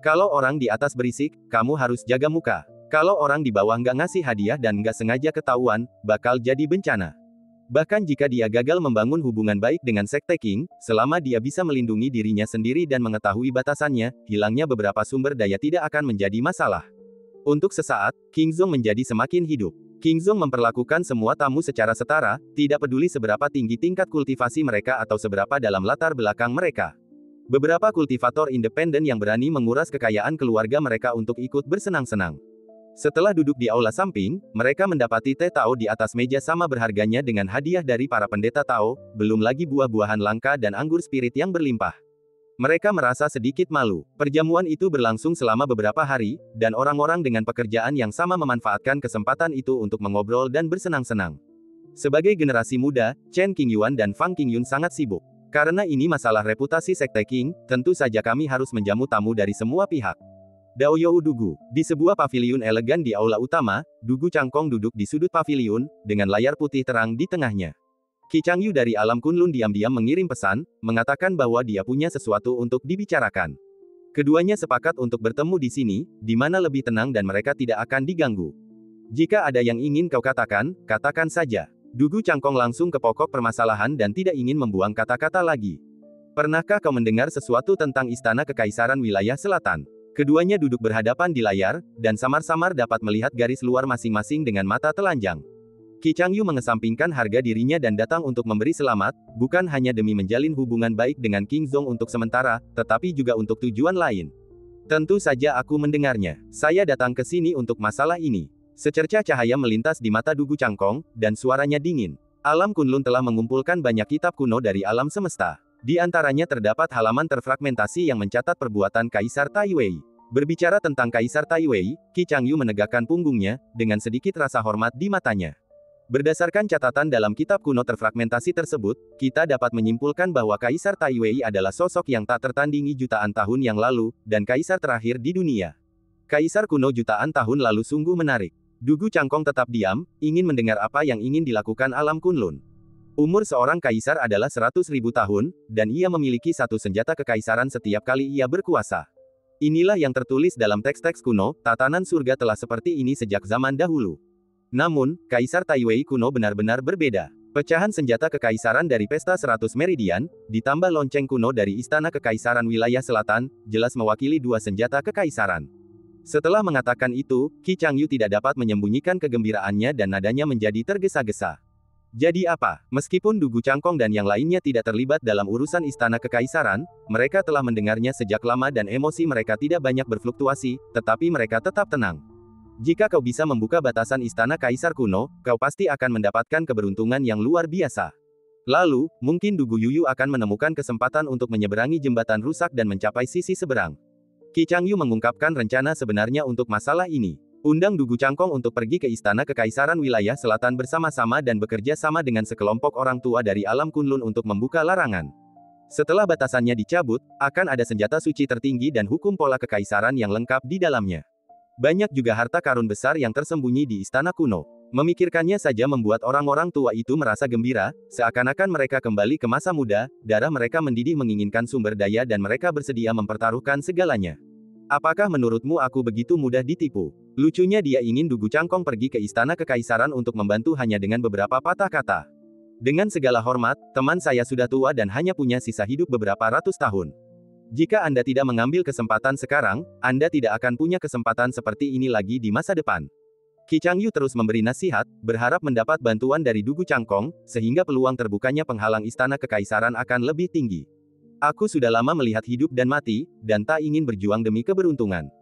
Kalau orang di atas berisik, kamu harus jaga muka. Kalau orang di bawah nggak ngasih hadiah dan nggak sengaja ketahuan, bakal jadi bencana. Bahkan jika dia gagal membangun hubungan baik dengan Sekte Qing, selama dia bisa melindungi dirinya sendiri dan mengetahui batasannya, hilangnya beberapa sumber daya tidak akan menjadi masalah. Untuk sesaat, King Zong menjadi semakin hidup. King Zong memperlakukan semua tamu secara setara, tidak peduli seberapa tinggi tingkat kultivasi mereka atau seberapa dalam latar belakang mereka. Beberapa kultivator independen yang berani menguras kekayaan keluarga mereka untuk ikut bersenang-senang. Setelah duduk di aula samping, mereka mendapati teh Tao di atas meja sama berharganya dengan hadiah dari para pendeta Tao, belum lagi buah-buahan langka dan anggur spirit yang berlimpah. Mereka merasa sedikit malu. Perjamuan itu berlangsung selama beberapa hari, dan orang-orang dengan pekerjaan yang sama memanfaatkan kesempatan itu untuk mengobrol dan bersenang-senang. Sebagai generasi muda, Chen Qingyuan dan Fang Qingyun sangat sibuk. Karena ini masalah reputasi Sekte Qing, tentu saja kami harus menjamu tamu dari semua pihak. Daoyou Dugu. Di sebuah paviliun elegan di aula utama, Dugu Cangkong duduk di sudut paviliun, dengan layar putih terang di tengahnya. Qi Changyu dari alam Kunlun diam-diam mengirim pesan, mengatakan bahwa dia punya sesuatu untuk dibicarakan. Keduanya sepakat untuk bertemu di sini, di mana lebih tenang dan mereka tidak akan diganggu. Jika ada yang ingin kau katakan, katakan saja. Dugu Cangkong langsung ke pokok permasalahan dan tidak ingin membuang kata-kata lagi. Pernahkah kau mendengar sesuatu tentang Istana Kekaisaran Wilayah Selatan? Keduanya duduk berhadapan di layar, dan samar-samar dapat melihat garis luar masing-masing dengan mata telanjang. Qi Changyu mengesampingkan harga dirinya dan datang untuk memberi selamat, bukan hanya demi menjalin hubungan baik dengan King Zong untuk sementara, tetapi juga untuk tujuan lain. Tentu saja aku mendengarnya. Saya datang ke sini untuk masalah ini. Secercah cahaya melintas di mata Dugu Cangkong, dan suaranya dingin. Alam Kunlun telah mengumpulkan banyak kitab kuno dari alam semesta. Di antaranya terdapat halaman terfragmentasi yang mencatat perbuatan Kaisar Taiwei. Berbicara tentang Kaisar Taiwei, Qi Changyu menegakkan punggungnya, dengan sedikit rasa hormat di matanya. Berdasarkan catatan dalam kitab kuno terfragmentasi tersebut, kita dapat menyimpulkan bahwa Kaisar Taiwei adalah sosok yang tak tertandingi jutaan tahun yang lalu, dan kaisar terakhir di dunia. Kaisar kuno jutaan tahun lalu sungguh menarik. Dugu Cangkong tetap diam, ingin mendengar apa yang ingin dilakukan alam Kunlun. Umur seorang kaisar adalah 100.000 tahun, dan ia memiliki satu senjata kekaisaran setiap kali ia berkuasa. Inilah yang tertulis dalam teks-teks kuno, tatanan surga telah seperti ini sejak zaman dahulu. Namun, Kaisar Taiwei kuno benar-benar berbeda. Pecahan senjata kekaisaran dari Pesta 100 Meridian, ditambah lonceng kuno dari Istana Kekaisaran Wilayah Selatan, jelas mewakili dua senjata kekaisaran. Setelah mengatakan itu, Qi Changyu tidak dapat menyembunyikan kegembiraannya dan nadanya menjadi tergesa-gesa. Jadi apa? Meskipun Dugu Cangkong dan yang lainnya tidak terlibat dalam urusan Istana Kekaisaran, mereka telah mendengarnya sejak lama dan emosi mereka tidak banyak berfluktuasi, tetapi mereka tetap tenang. Jika kau bisa membuka batasan Istana Kaisar kuno, kau pasti akan mendapatkan keberuntungan yang luar biasa. Lalu, mungkin Dugu Yuyu akan menemukan kesempatan untuk menyeberangi jembatan rusak dan mencapai sisi seberang. Qi Changyu mengungkapkan rencana sebenarnya untuk masalah ini. Undang Dugu Cangkong untuk pergi ke Istana Kekaisaran Wilayah Selatan bersama-sama dan bekerja sama dengan sekelompok orang tua dari alam Kunlun untuk membuka larangan. Setelah batasannya dicabut, akan ada senjata suci tertinggi dan hukum pola kekaisaran yang lengkap di dalamnya. Banyak juga harta karun besar yang tersembunyi di istana kuno. Memikirkannya saja membuat orang-orang tua itu merasa gembira, seakan-akan mereka kembali ke masa muda, darah mereka mendidih menginginkan sumber daya dan mereka bersedia mempertaruhkan segalanya. Apakah menurutmu aku begitu mudah ditipu? Lucunya dia ingin Dugu Cangkong pergi ke istana kekaisaran untuk membantu hanya dengan beberapa patah kata. Dengan segala hormat, teman saya sudah tua dan hanya punya sisa hidup beberapa ratus tahun. Jika Anda tidak mengambil kesempatan sekarang, Anda tidak akan punya kesempatan seperti ini lagi di masa depan. Qi Changyu terus memberi nasihat, berharap mendapat bantuan dari Dugu Cangkong, sehingga peluang terbukanya penghalang istana kekaisaran akan lebih tinggi. Aku sudah lama melihat hidup dan mati, dan tak ingin berjuang demi keberuntungan.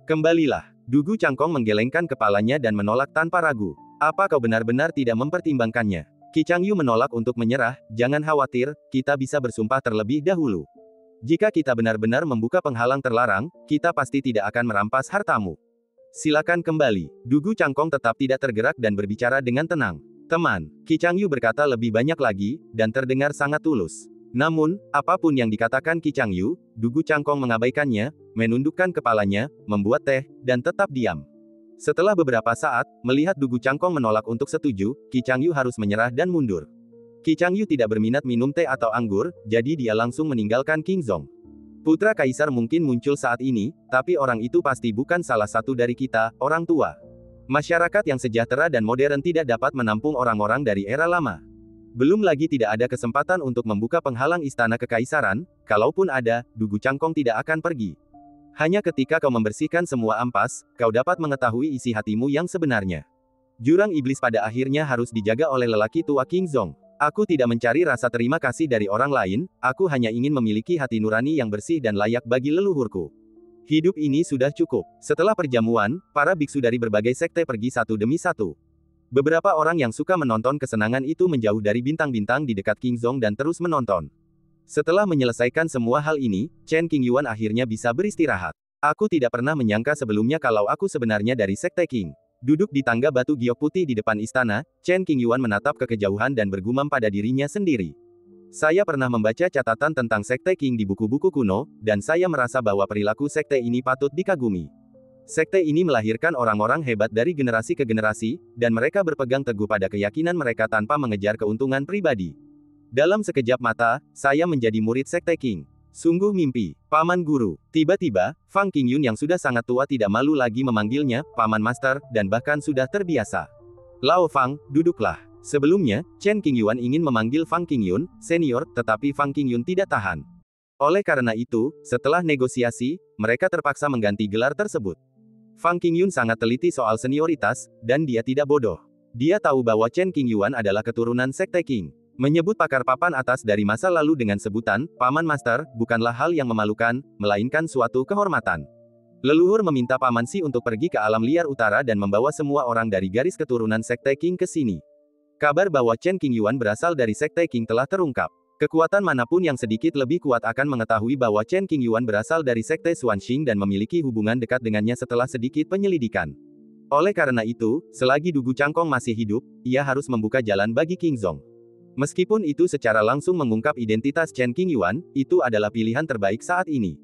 Kembalilah. Dugu Cangkong menggelengkan kepalanya dan menolak tanpa ragu. Apa kau benar-benar tidak mempertimbangkannya? Qi Changyu menolak untuk menyerah, jangan khawatir, kita bisa bersumpah terlebih dahulu. Jika kita benar-benar membuka penghalang terlarang, kita pasti tidak akan merampas hartamu. Silakan kembali. Dugu Cangkong tetap tidak tergerak dan berbicara dengan tenang. Teman, Qi Changyu berkata lebih banyak lagi, dan terdengar sangat tulus. Namun, apapun yang dikatakan Qi Changyu, Dugu Cangkong mengabaikannya, menundukkan kepalanya, membuat teh, dan tetap diam. Setelah beberapa saat, melihat Dugu Cangkong menolak untuk setuju, Qi Changyu harus menyerah dan mundur. Qi Changyu tidak berminat minum teh atau anggur, jadi dia langsung meninggalkan Qingzhong. Putra Kaisar mungkin muncul saat ini, tapi orang itu pasti bukan salah satu dari kita, orang tua. Masyarakat yang sejahtera dan modern tidak dapat menampung orang-orang dari era lama. Belum lagi tidak ada kesempatan untuk membuka penghalang istana kekaisaran, kalaupun ada, Dugu Cangkong tidak akan pergi. Hanya ketika kau membersihkan semua ampas, kau dapat mengetahui isi hatimu yang sebenarnya. Jurang iblis pada akhirnya harus dijaga oleh lelaki tua Qingzhong. Aku tidak mencari rasa terima kasih dari orang lain, aku hanya ingin memiliki hati nurani yang bersih dan layak bagi leluhurku. Hidup ini sudah cukup. Setelah perjamuan, para biksu dari berbagai sekte pergi satu demi satu. Beberapa orang yang suka menonton kesenangan itu menjauh dari bintang-bintang di dekat Qingzhong dan terus menonton. Setelah menyelesaikan semua hal ini, Chen Qingyuan akhirnya bisa beristirahat. Aku tidak pernah menyangka sebelumnya kalau aku sebenarnya dari sekte Qing. Duduk di tangga batu giok putih di depan istana, Chen Qingyuan menatap ke kejauhan dan bergumam pada dirinya sendiri. Saya pernah membaca catatan tentang sekte Qing di buku-buku kuno, dan saya merasa bahwa perilaku sekte ini patut dikagumi. Sekte ini melahirkan orang-orang hebat dari generasi ke generasi, dan mereka berpegang teguh pada keyakinan mereka tanpa mengejar keuntungan pribadi. Dalam sekejap mata, saya menjadi murid sekte Qing. Sungguh mimpi, Paman Guru. Tiba-tiba, Fang Qingyun yang sudah sangat tua tidak malu lagi memanggilnya, Paman Master, dan bahkan sudah terbiasa. Lao Fang, duduklah. Sebelumnya, Chen Qingyuan ingin memanggil Fang Qingyun, senior, tetapi Fang Qingyun tidak tahan. Oleh karena itu, setelah negosiasi, mereka terpaksa mengganti gelar tersebut. Fang Qingyun sangat teliti soal senioritas, dan dia tidak bodoh. Dia tahu bahwa Chen Qingyuan adalah keturunan sekte Qing. Menyebut pakar papan atas dari masa lalu dengan sebutan, Paman Master, bukanlah hal yang memalukan, melainkan suatu kehormatan. Leluhur meminta Paman Si untuk pergi ke alam liar utara dan membawa semua orang dari garis keturunan sekte Qing ke sini. Kabar bahwa Chen Qingyuan berasal dari sekte Qing telah terungkap. Kekuatan manapun yang sedikit lebih kuat akan mengetahui bahwa Chen Qingyuan berasal dari sekte Xuanxing dan memiliki hubungan dekat dengannya setelah sedikit penyelidikan. Oleh karena itu, selagi Dugu Cangkong masih hidup, ia harus membuka jalan bagi Qingzhong. Meskipun itu secara langsung mengungkap identitas Chen Qingyuan, itu adalah pilihan terbaik saat ini.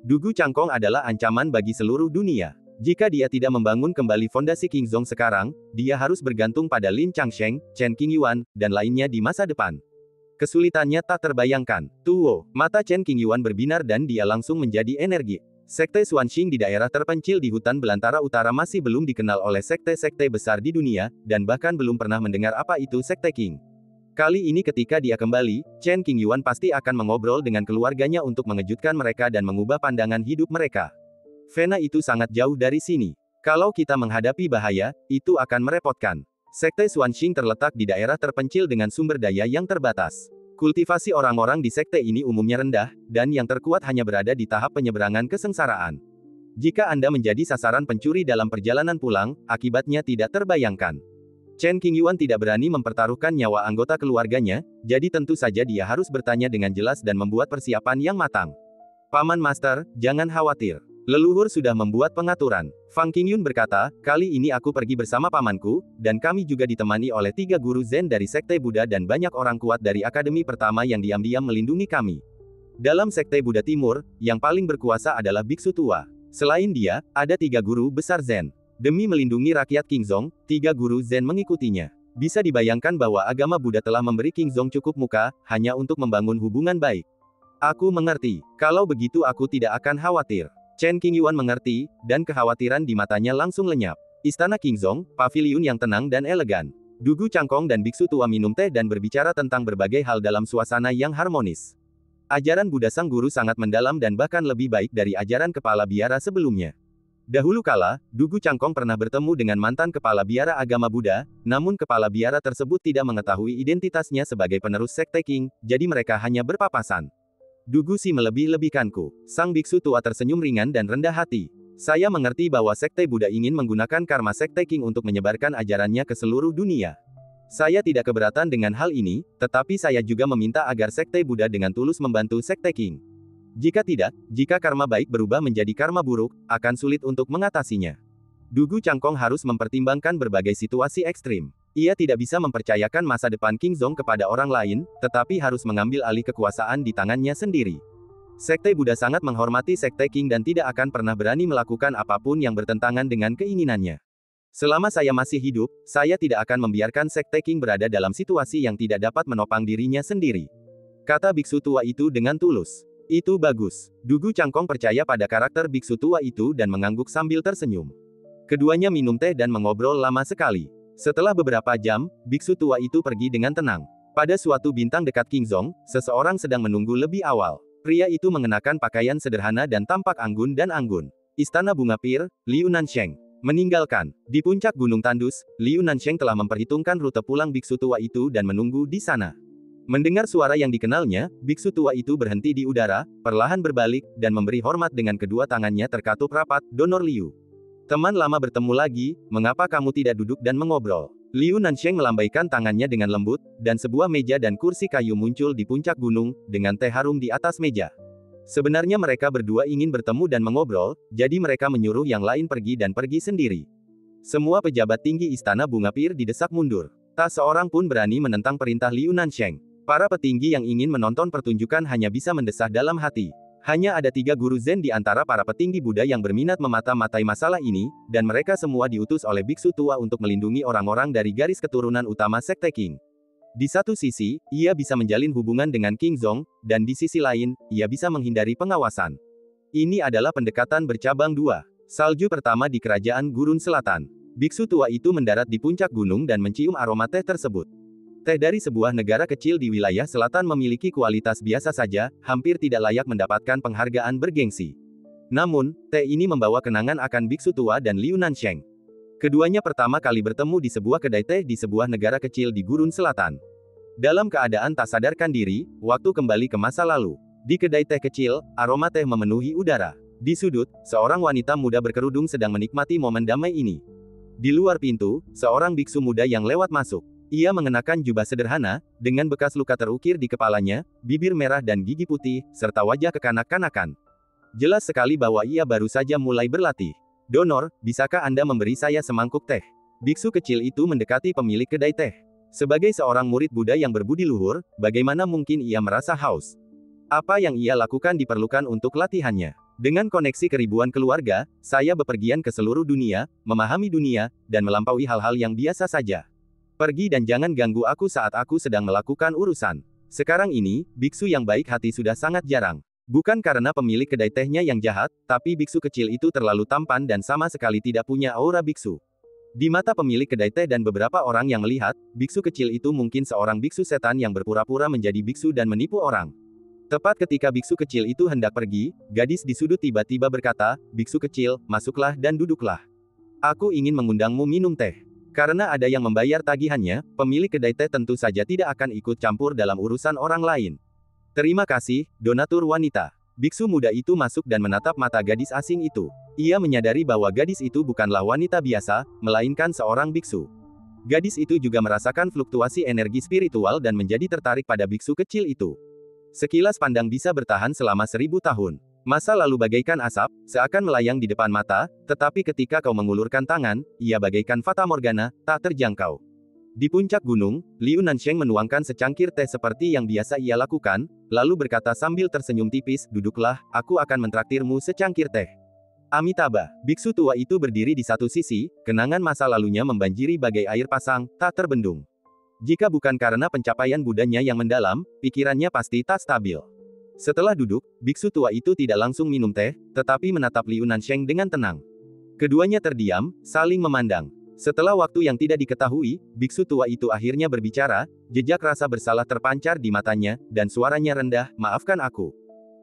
Dugu Cangkong adalah ancaman bagi seluruh dunia. Jika dia tidak membangun kembali fondasi Qingzhong sekarang, dia harus bergantung pada Lin Changsheng, Chen Qingyuan, dan lainnya di masa depan. Kesulitannya tak terbayangkan. Tuo, mata Chen Qingyuan berbinar dan dia langsung menjadi energi. Sekte Xuanxing di daerah terpencil di hutan belantara utara masih belum dikenal oleh sekte-sekte besar di dunia, dan bahkan belum pernah mendengar apa itu sekte Qing. Kali ini ketika dia kembali, Chen Qingyuan pasti akan mengobrol dengan keluarganya untuk mengejutkan mereka dan mengubah pandangan hidup mereka. Vena itu sangat jauh dari sini. Kalau kita menghadapi bahaya, itu akan merepotkan. Sekte Xuanxing terletak di daerah terpencil dengan sumber daya yang terbatas. Kultivasi orang-orang di sekte ini umumnya rendah, dan yang terkuat hanya berada di tahap penyeberangan kesengsaraan. Jika Anda menjadi sasaran pencuri dalam perjalanan pulang, akibatnya tidak terbayangkan. Chen Qingyuan tidak berani mempertaruhkan nyawa anggota keluarganya, jadi tentu saja dia harus bertanya dengan jelas dan membuat persiapan yang matang. Paman Master, jangan khawatir. Leluhur sudah membuat pengaturan. Fang Qingyun berkata, kali ini aku pergi bersama pamanku, dan kami juga ditemani oleh 3 guru Zen dari Sekte Buddha dan banyak orang kuat dari Akademi Pertama yang diam-diam melindungi kami. Dalam Sekte Buddha Timur, yang paling berkuasa adalah Biksu Tua. Selain dia, ada 3 guru besar Zen. Demi melindungi rakyat Qingzhou, 3 guru Zen mengikutinya. Bisa dibayangkan bahwa agama Buddha telah memberi Qingzhou cukup muka, hanya untuk membangun hubungan baik. Aku mengerti. Kalau begitu aku tidak akan khawatir. Chen Qingyuan mengerti, dan kekhawatiran di matanya langsung lenyap. Istana Qingzhou, paviliun yang tenang dan elegan. Dugu Cangkong dan biksu tua minum teh dan berbicara tentang berbagai hal dalam suasana yang harmonis. Ajaran Buddha sang guru sangat mendalam dan bahkan lebih baik dari ajaran kepala biara sebelumnya. Dahulu kala, Dugu Cangkong pernah bertemu dengan mantan kepala biara agama Buddha, namun kepala biara tersebut tidak mengetahui identitasnya sebagai penerus sekte Qing, jadi mereka hanya berpapasan. Dugu si melebih-lebihkanku. Sang biksu tua tersenyum ringan dan rendah hati. Saya mengerti bahwa sekte Buddha ingin menggunakan karma sekte Qing untuk menyebarkan ajarannya ke seluruh dunia. Saya tidak keberatan dengan hal ini, tetapi saya juga meminta agar sekte Buddha dengan tulus membantu sekte Qing. Jika tidak, jika karma baik berubah menjadi karma buruk, akan sulit untuk mengatasinya. Dugu Cangkong harus mempertimbangkan berbagai situasi ekstrim. Ia tidak bisa mempercayakan masa depan Qingzhou kepada orang lain, tetapi harus mengambil alih kekuasaan di tangannya sendiri. Sekte Buddha sangat menghormati sekte Qing dan tidak akan pernah berani melakukan apapun yang bertentangan dengan keinginannya. Selama saya masih hidup, saya tidak akan membiarkan sekte Qing berada dalam situasi yang tidak dapat menopang dirinya sendiri. Kata biksu tua itu dengan tulus. Itu bagus. Dugu Cangkong percaya pada karakter biksu tua itu dan mengangguk sambil tersenyum. Keduanya minum teh dan mengobrol lama sekali. Setelah beberapa jam, biksu tua itu pergi dengan tenang. Pada suatu bintang dekat Qingzhou, seseorang sedang menunggu lebih awal. Pria itu mengenakan pakaian sederhana dan tampak anggun dan anggun. Istana Bunga Pir, Liu Nansheng. Meninggalkan. Di puncak Gunung Tandus, Liu Nansheng telah memperhitungkan rute pulang biksu tua itu dan menunggu di sana. Mendengar suara yang dikenalnya, biksu tua itu berhenti di udara, perlahan berbalik, dan memberi hormat dengan kedua tangannya terkatup rapat. Donor Liu. Teman lama bertemu lagi, mengapa kamu tidak duduk dan mengobrol? Liu Nansheng melambaikan tangannya dengan lembut, dan sebuah meja dan kursi kayu muncul di puncak gunung, dengan teh harum di atas meja. Sebenarnya mereka berdua ingin bertemu dan mengobrol, jadi mereka menyuruh yang lain pergi dan pergi sendiri. Semua pejabat tinggi Istana Bunga Pir didesak mundur. Tak seorang pun berani menentang perintah Liu Nansheng. Para petinggi yang ingin menonton pertunjukan hanya bisa mendesah dalam hati. Hanya ada 3 guru Zen di antara para petinggi Buddha yang berminat memata-matai masalah ini, dan mereka semua diutus oleh biksu tua untuk melindungi orang-orang dari garis keturunan utama sekte Qing. Di satu sisi, ia bisa menjalin hubungan dengan Qingzhou, dan di sisi lain, ia bisa menghindari pengawasan. Ini adalah pendekatan bercabang 2. Salju pertama di Kerajaan Gurun Selatan. Biksu tua itu mendarat di puncak gunung dan mencium aroma teh tersebut. Teh dari sebuah negara kecil di wilayah selatan memiliki kualitas biasa saja, hampir tidak layak mendapatkan penghargaan bergengsi. Namun, teh ini membawa kenangan akan biksu tua dan Liu Nansheng. Keduanya pertama kali bertemu di sebuah kedai teh di sebuah negara kecil di Gurun Selatan. Dalam keadaan tak sadarkan diri, waktu kembali ke masa lalu. Di kedai teh kecil, aroma teh memenuhi udara. Di sudut, seorang wanita muda berkerudung sedang menikmati momen damai ini. Di luar pintu, seorang biksu muda yang lewat masuk. Ia mengenakan jubah sederhana, dengan bekas luka terukir di kepalanya, bibir merah dan gigi putih, serta wajah kekanak-kanakan. Jelas sekali bahwa ia baru saja mulai berlatih. Donor, bisakah Anda memberi saya semangkuk teh? Biksu kecil itu mendekati pemilik kedai teh. Sebagai seorang murid Buddha yang berbudi luhur, bagaimana mungkin ia merasa haus? Apa yang ia lakukan diperlukan untuk latihannya. Dengan koneksi keribuan keluarga, saya bepergian ke seluruh dunia, memahami dunia, dan melampaui hal-hal yang biasa saja. Pergi dan jangan ganggu aku saat aku sedang melakukan urusan. Sekarang ini, biksu yang baik hati sudah sangat jarang. Bukan karena pemilik kedai tehnya yang jahat, tapi biksu kecil itu terlalu tampan dan sama sekali tidak punya aura biksu. Di mata pemilik kedai teh dan beberapa orang yang melihat, biksu kecil itu mungkin seorang biksu setan yang berpura-pura menjadi biksu dan menipu orang. Tepat ketika biksu kecil itu hendak pergi, gadis di sudut tiba-tiba berkata, "Biksu kecil, masuklah dan duduklah. Aku ingin mengundangmu minum teh." Karena ada yang membayar tagihannya, pemilik kedai teh tentu saja tidak akan ikut campur dalam urusan orang lain. Terima kasih, donatur wanita. Biksu muda itu masuk dan menatap mata gadis asing itu. Ia menyadari bahwa gadis itu bukanlah wanita biasa, melainkan seorang biksu. Gadis itu juga merasakan fluktuasi energi spiritual dan menjadi tertarik pada biksu kecil itu. Sekilas pandang bisa bertahan selama 1000 tahun. Masa lalu bagaikan asap, seakan melayang di depan mata, tetapi ketika kau mengulurkan tangan, ia bagaikan fata morgana, tak terjangkau. Di puncak gunung, Liu Nansheng menuangkan secangkir teh seperti yang biasa ia lakukan, lalu berkata sambil tersenyum tipis, "Duduklah, aku akan mentraktirmu secangkir teh." Amitabha, biksu tua itu berdiri di satu sisi, kenangan masa lalunya membanjiri bagai air pasang, tak terbendung. Jika bukan karena pencapaian Budanya yang mendalam, pikirannya pasti tak stabil. Setelah duduk, biksu tua itu tidak langsung minum teh, tetapi menatap Liu Nansheng dengan tenang. Keduanya terdiam, saling memandang. Setelah waktu yang tidak diketahui, biksu tua itu akhirnya berbicara, jejak rasa bersalah terpancar di matanya, dan suaranya rendah, "Maafkan aku.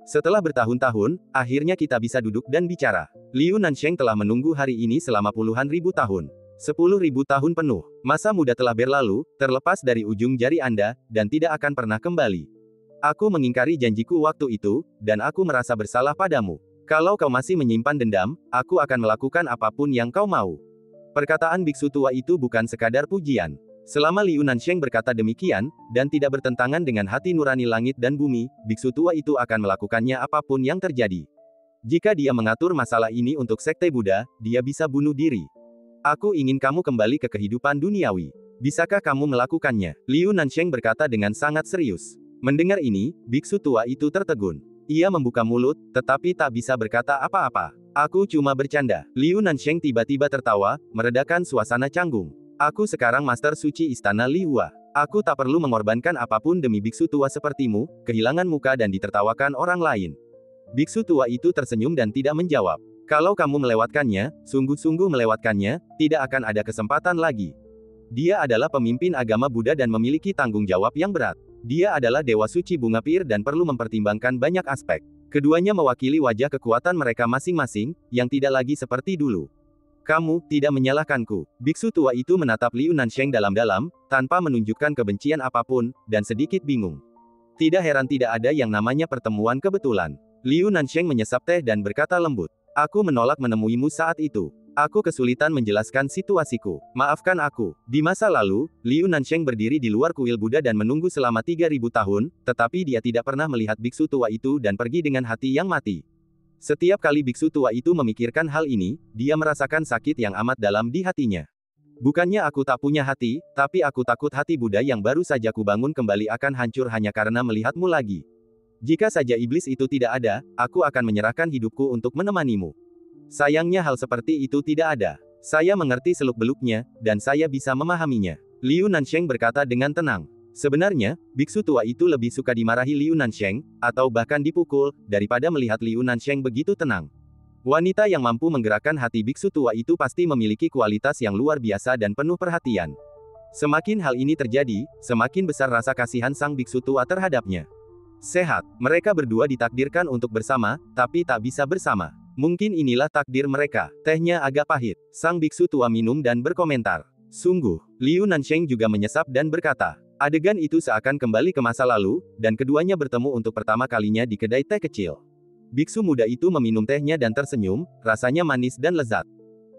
Setelah bertahun-tahun, akhirnya kita bisa duduk dan bicara. Liu Nansheng telah menunggu hari ini selama puluhan ribu tahun. 10.000 tahun penuh. Masa muda telah berlalu, terlepas dari ujung jari Anda, dan tidak akan pernah kembali. Aku mengingkari janjiku waktu itu, dan aku merasa bersalah padamu. Kalau kau masih menyimpan dendam, aku akan melakukan apapun yang kau mau." Perkataan biksu tua itu bukan sekadar pujian. Selama Liu Nansheng berkata demikian, dan tidak bertentangan dengan hati nurani langit dan bumi, biksu tua itu akan melakukannya apapun yang terjadi. Jika dia mengatur masalah ini untuk sekte Buddha, dia bisa bunuh diri. Aku ingin kamu kembali ke kehidupan duniawi. Bisakah kamu melakukannya? Liu Nansheng berkata dengan sangat serius. Mendengar ini, biksu tua itu tertegun. Ia membuka mulut, tetapi tak bisa berkata apa-apa. Aku cuma bercanda. Liu Nansheng tiba-tiba tertawa, meredakan suasana canggung. Aku sekarang Master Suci Istana Li Hua. Aku tak perlu mengorbankan apapun demi biksu tua sepertimu, kehilangan muka dan ditertawakan orang lain. Biksu tua itu tersenyum dan tidak menjawab. Kalau kamu melewatkannya, sungguh-sungguh melewatkannya, tidak akan ada kesempatan lagi. Dia adalah pemimpin agama Buddha dan memiliki tanggung jawab yang berat. Dia adalah Dewa Suci Bunga Pir dan perlu mempertimbangkan banyak aspek. Keduanya mewakili wajah kekuatan mereka masing-masing, yang tidak lagi seperti dulu. Kamu tidak menyalahkanku. Biksu tua itu menatap Liu Nansheng dalam-dalam, tanpa menunjukkan kebencian apapun, dan sedikit bingung. Tidak heran tidak ada yang namanya pertemuan kebetulan. Liu Nansheng menyesap teh dan berkata lembut. Aku menolak menemuimu saat itu. Aku kesulitan menjelaskan situasiku. Maafkan aku. Di masa lalu, Liu Nansheng berdiri di luar kuil Buddha dan menunggu selama 3.000 tahun, tetapi dia tidak pernah melihat biksu tua itu dan pergi dengan hati yang mati. Setiap kali biksu tua itu memikirkan hal ini, dia merasakan sakit yang amat dalam di hatinya. Bukannya aku tak punya hati, tapi aku takut hati Buddha yang baru saja kubangun kembali akan hancur hanya karena melihatmu lagi. Jika saja iblis itu tidak ada, aku akan menyerahkan hidupku untuk menemanimu. Sayangnya hal seperti itu tidak ada. Saya mengerti seluk-beluknya, dan saya bisa memahaminya. Liu Nansheng berkata dengan tenang. Sebenarnya, biksu tua itu lebih suka dimarahi Liu Nansheng, atau bahkan dipukul, daripada melihat Liu Nansheng begitu tenang. Wanita yang mampu menggerakkan hati biksu tua itu pasti memiliki kualitas yang luar biasa dan penuh perhatian. Semakin hal ini terjadi, semakin besar rasa kasihan sang biksu tua terhadapnya. Sehat, mereka berdua ditakdirkan untuk bersama, tapi tak bisa bersama. Mungkin inilah takdir mereka. Tehnya agak pahit. Sang biksu tua minum dan berkomentar. Sungguh, Liu Nansheng juga menyesap dan berkata. Adegan itu seakan kembali ke masa lalu, dan keduanya bertemu untuk pertama kalinya di kedai teh kecil. Biksu muda itu meminum tehnya dan tersenyum, rasanya manis dan lezat.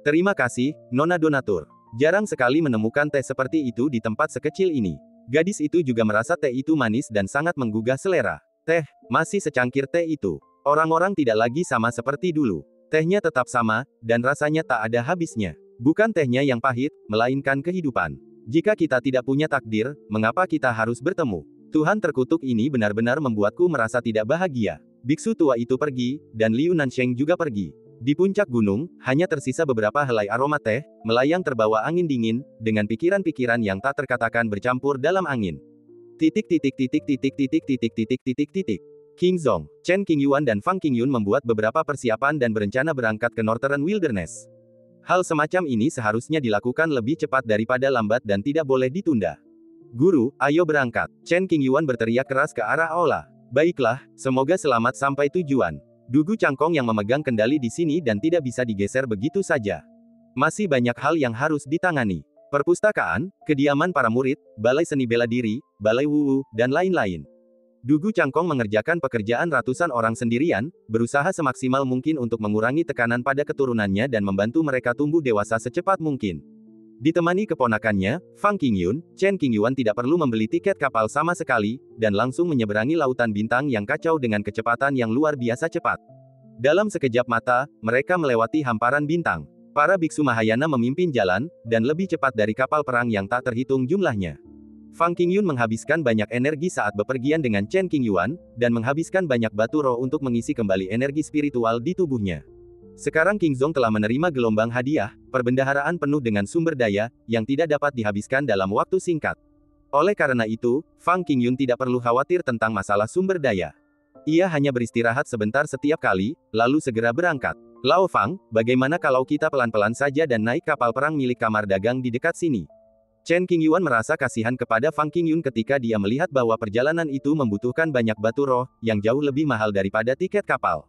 Terima kasih, Nona Donatur. Jarang sekali menemukan teh seperti itu di tempat sekecil ini. Gadis itu juga merasa teh itu manis dan sangat menggugah selera. Teh, masih secangkir teh itu. Orang-orang tidak lagi sama seperti dulu. Tehnya tetap sama, dan rasanya tak ada habisnya. Bukan tehnya yang pahit, melainkan kehidupan. Jika kita tidak punya takdir, mengapa kita harus bertemu? Tuhan terkutuk ini benar-benar membuatku merasa tidak bahagia. Biksu tua itu pergi, dan Liu Nansheng juga pergi. Di puncak gunung, hanya tersisa beberapa helai aroma teh, melayang terbawa angin dingin, dengan pikiran-pikiran yang tak terkatakan bercampur dalam angin. King Zong, Chen Qingyuan dan Fang Qingyun membuat beberapa persiapan dan berencana berangkat ke Northern Wilderness. Hal semacam ini seharusnya dilakukan lebih cepat daripada lambat dan tidak boleh ditunda. Guru, ayo berangkat. Chen Qingyuan berteriak keras ke arah aula. Baiklah, semoga selamat sampai tujuan. Dugu Cangkong yang memegang kendali di sini dan tidak bisa digeser begitu saja. Masih banyak hal yang harus ditangani. Perpustakaan, kediaman para murid, balai seni bela diri, balai wuwu, dan lain-lain. Dugu Cangkong mengerjakan pekerjaan ratusan orang sendirian, berusaha semaksimal mungkin untuk mengurangi tekanan pada keturunannya dan membantu mereka tumbuh dewasa secepat mungkin. Ditemani keponakannya, Fang Qingyun, Chen Qingyuan tidak perlu membeli tiket kapal sama sekali, dan langsung menyeberangi lautan bintang yang kacau dengan kecepatan yang luar biasa cepat. Dalam sekejap mata, mereka melewati hamparan bintang. Para biksu Mahayana memimpin jalan, dan lebih cepat dari kapal perang yang tak terhitung jumlahnya. Fang Qingyun menghabiskan banyak energi saat bepergian dengan Chen Qingyuan, dan menghabiskan banyak batu roh untuk mengisi kembali energi spiritual di tubuhnya. Sekarang King Zong telah menerima gelombang hadiah, perbendaharaan penuh dengan sumber daya, yang tidak dapat dihabiskan dalam waktu singkat. Oleh karena itu, Fang Qingyun tidak perlu khawatir tentang masalah sumber daya. Ia hanya beristirahat sebentar setiap kali, lalu segera berangkat. Lao Fang, bagaimana kalau kita pelan-pelan saja dan naik kapal perang milik kamar dagang di dekat sini? Chen Qingyuan merasa kasihan kepada Fang Qingyun ketika dia melihat bahwa perjalanan itu membutuhkan banyak batu roh, yang jauh lebih mahal daripada tiket kapal.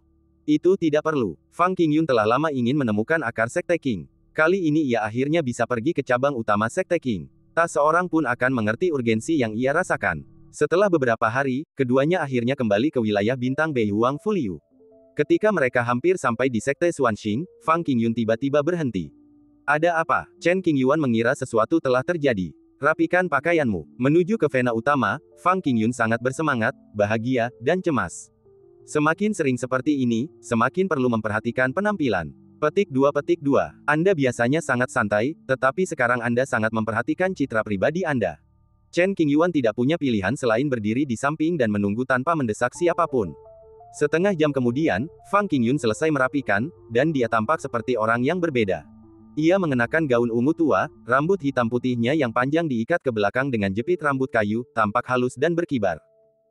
Itu tidak perlu. Fang Qingyun telah lama ingin menemukan akar Sekte Qing. Kali ini ia akhirnya bisa pergi ke cabang utama Sekte Qing. Tak seorang pun akan mengerti urgensi yang ia rasakan. Setelah beberapa hari, keduanya akhirnya kembali ke wilayah bintang Beihuang Fuliu. Ketika mereka hampir sampai di Sekte Xuanxing, Fang Qingyun tiba-tiba berhenti. Ada apa? Chen Qingyuan mengira sesuatu telah terjadi. Rapikan pakaianmu. Menuju ke vena utama, Fang Qingyun sangat bersemangat, bahagia, dan cemas. Semakin sering seperti ini, semakin perlu memperhatikan penampilan. Petik 2. Anda biasanya sangat santai, tetapi sekarang Anda sangat memperhatikan citra pribadi Anda. Chen Qingyuan tidak punya pilihan selain berdiri di samping dan menunggu tanpa mendesak siapapun. Setengah jam kemudian, Fang Qingyun selesai merapikan, dan dia tampak seperti orang yang berbeda. Ia mengenakan gaun ungu tua, rambut hitam putihnya yang panjang diikat ke belakang dengan jepit rambut kayu, tampak halus dan berkibar.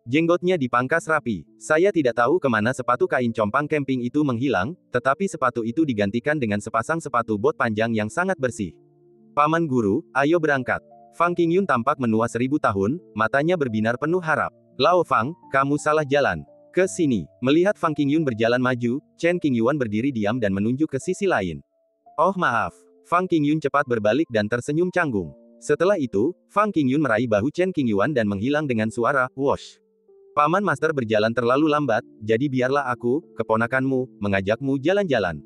Jenggotnya dipangkas rapi. Saya tidak tahu kemana sepatu kain compang camping itu menghilang, tetapi sepatu itu digantikan dengan sepasang sepatu bot panjang yang sangat bersih. Paman Guru, ayo berangkat. Fang Qingyun tampak menua 1000 tahun, matanya berbinar penuh harap. Lao Fang, kamu salah jalan. Ke sini. Melihat Fang Qingyun berjalan maju, Chen Qingyuan berdiri diam dan menunjuk ke sisi lain. Oh maaf. Fang Qingyun cepat berbalik dan tersenyum canggung. Setelah itu, Fang Qingyun meraih bahu Chen Qingyuan dan menghilang dengan suara, "Wosh." Paman Master berjalan terlalu lambat, jadi biarlah aku, keponakanmu, mengajakmu jalan-jalan.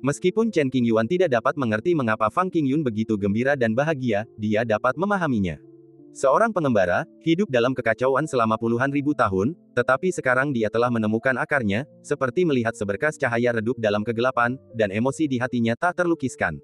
Meskipun Chen Qingyuan tidak dapat mengerti mengapa Fang Qingyun begitu gembira dan bahagia, dia dapat memahaminya. Seorang pengembara, hidup dalam kekacauan selama puluhan ribu tahun, tetapi sekarang dia telah menemukan akarnya, seperti melihat seberkas cahaya redup dalam kegelapan, dan emosi di hatinya tak terlukiskan.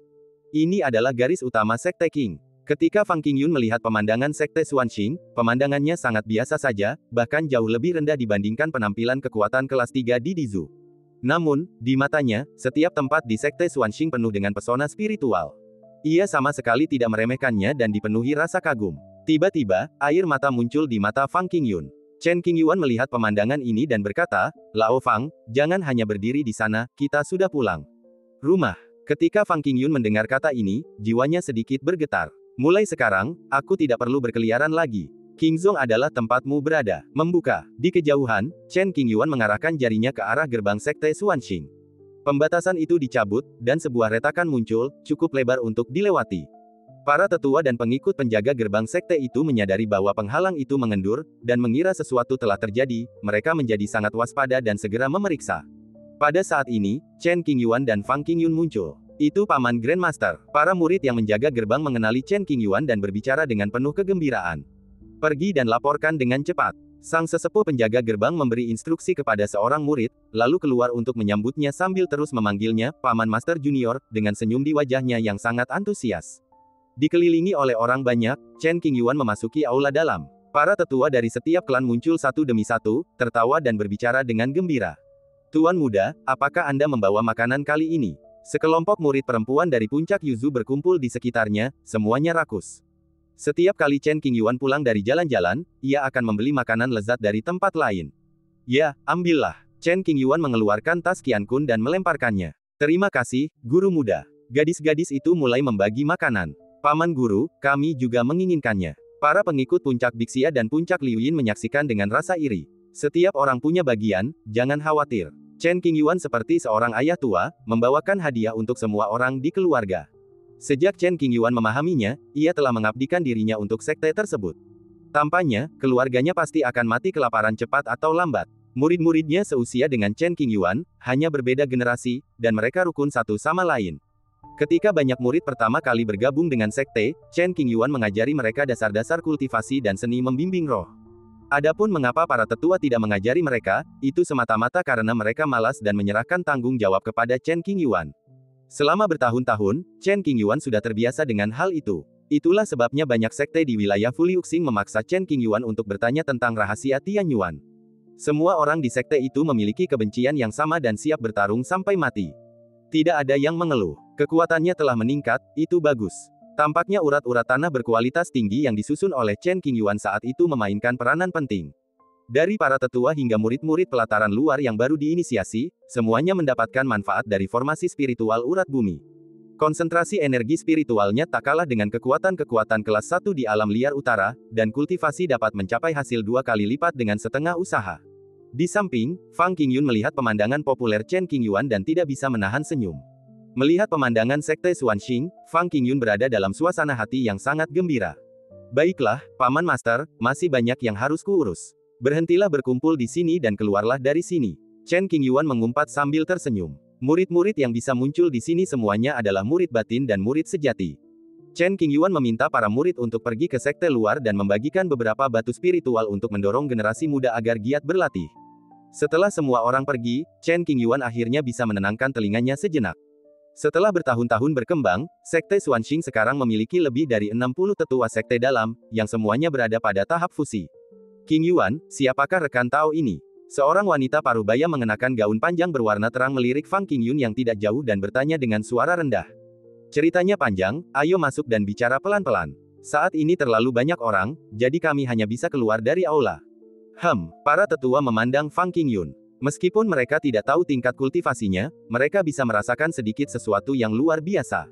Ini adalah garis utama Sekte Qing. Ketika Fang Qingyun melihat pemandangan Sekte Xuanxing, pemandangannya sangat biasa saja, bahkan jauh lebih rendah dibandingkan penampilan kekuatan kelas 3 di Dizu. Namun, di matanya, setiap tempat di Sekte Xuanxing penuh dengan pesona spiritual. Ia sama sekali tidak meremehkannya dan dipenuhi rasa kagum. Tiba-tiba, air mata muncul di mata Fang Qingyun. Chen Qingyuan melihat pemandangan ini dan berkata, "Lao Fang, jangan hanya berdiri di sana, kita sudah pulang." Rumah. Ketika Fang Qingyun mendengar kata ini, jiwanya sedikit bergetar. Mulai sekarang, aku tidak perlu berkeliaran lagi. King Zong adalah tempatmu berada. Membuka. Di kejauhan, Chen Qingyuan mengarahkan jarinya ke arah gerbang Sekte Xuanxing. Pembatasan itu dicabut, dan sebuah retakan muncul, cukup lebar untuk dilewati. Para tetua dan pengikut penjaga gerbang sekte itu menyadari bahwa penghalang itu mengendur, dan mengira sesuatu telah terjadi, mereka menjadi sangat waspada dan segera memeriksa. Pada saat ini, Chen Qingyuan dan Fang Qingyun muncul. Itu Paman Grandmaster. Para murid yang menjaga gerbang mengenali Chen Qingyuan dan berbicara dengan penuh kegembiraan. Pergi dan laporkan dengan cepat. Sang sesepuh penjaga gerbang memberi instruksi kepada seorang murid, lalu keluar untuk menyambutnya sambil terus memanggilnya, Paman Master Junior, dengan senyum di wajahnya yang sangat antusias. Dikelilingi oleh orang banyak, Chen Qingyuan memasuki aula dalam. Para tetua dari setiap klan muncul satu demi satu, tertawa dan berbicara dengan gembira. Tuan muda, apakah Anda membawa makanan kali ini? Sekelompok murid perempuan dari puncak Yuzu berkumpul di sekitarnya, semuanya rakus. Setiap kali Chen Qingyuan pulang dari jalan-jalan, ia akan membeli makanan lezat dari tempat lain. Ya, ambillah. Chen Qingyuan mengeluarkan tas Qian Kun dan melemparkannya. Terima kasih, guru muda. Gadis-gadis itu mulai membagi makanan. Paman Guru, kami juga menginginkannya. Para pengikut puncak Bixia dan puncak Liuyin menyaksikan dengan rasa iri. Setiap orang punya bagian, jangan khawatir. Chen Qingyuan seperti seorang ayah tua, membawakan hadiah untuk semua orang di keluarga. Sejak Chen Qingyuan memahaminya, ia telah mengabdikan dirinya untuk sekte tersebut. Tampaknya, keluarganya pasti akan mati kelaparan cepat atau lambat. Murid-muridnya seusia dengan Chen Qingyuan, hanya berbeda generasi, dan mereka rukun satu sama lain. Ketika banyak murid pertama kali bergabung dengan sekte, Chen Qingyuan mengajari mereka dasar-dasar kultivasi dan seni membimbing roh. Adapun mengapa para tetua tidak mengajari mereka, itu semata-mata karena mereka malas dan menyerahkan tanggung jawab kepada Chen Qingyuan. Selama bertahun-tahun, Chen Qingyuan sudah terbiasa dengan hal itu. Itulah sebabnya banyak sekte di wilayah Fuliuxing memaksa Chen Qingyuan untuk bertanya tentang rahasia Tianyuan. Semua orang di sekte itu memiliki kebencian yang sama dan siap bertarung sampai mati. Tidak ada yang mengeluh. Kekuatannya telah meningkat, itu bagus. Tampaknya urat-urat tanah berkualitas tinggi yang disusun oleh Chen Qingyuan saat itu memainkan peranan penting. Dari para tetua hingga murid-murid pelataran luar yang baru diinisiasi, semuanya mendapatkan manfaat dari formasi spiritual urat bumi. Konsentrasi energi spiritualnya tak kalah dengan kekuatan-kekuatan kelas 1 di alam liar utara, dan kultivasi dapat mencapai hasil 2 kali lipat dengan setengah usaha. Di samping, Fang Qingyun melihat pemandangan populer Chen Qingyuan dan tidak bisa menahan senyum. Melihat pemandangan Sekte Xuanxing, Fang Qingyun berada dalam suasana hati yang sangat gembira. Baiklah, Paman Master, masih banyak yang harus kuurus. Berhentilah berkumpul di sini dan keluarlah dari sini. Chen Qingyuan mengumpat sambil tersenyum. Murid-murid yang bisa muncul di sini semuanya adalah murid batin dan murid sejati. Chen Qingyuan meminta para murid untuk pergi ke sekte luar dan membagikan beberapa batu spiritual untuk mendorong generasi muda agar giat berlatih. Setelah semua orang pergi, Chen Qingyuan akhirnya bisa menenangkan telinganya sejenak. Setelah bertahun-tahun berkembang, Sekte Xuanxing sekarang memiliki lebih dari 60 tetua sekte dalam, yang semuanya berada pada tahap fusi. Qingyuan, siapakah rekan Tao ini? Seorang wanita parubaya mengenakan gaun panjang berwarna terang melirik Fang Qingyun yang tidak jauh dan bertanya dengan suara rendah. Ceritanya panjang, ayo masuk dan bicara pelan-pelan. Saat ini terlalu banyak orang, jadi kami hanya bisa keluar dari aula. Para tetua memandang Fang Qingyun. Meskipun mereka tidak tahu tingkat kultivasinya, mereka bisa merasakan sedikit sesuatu yang luar biasa.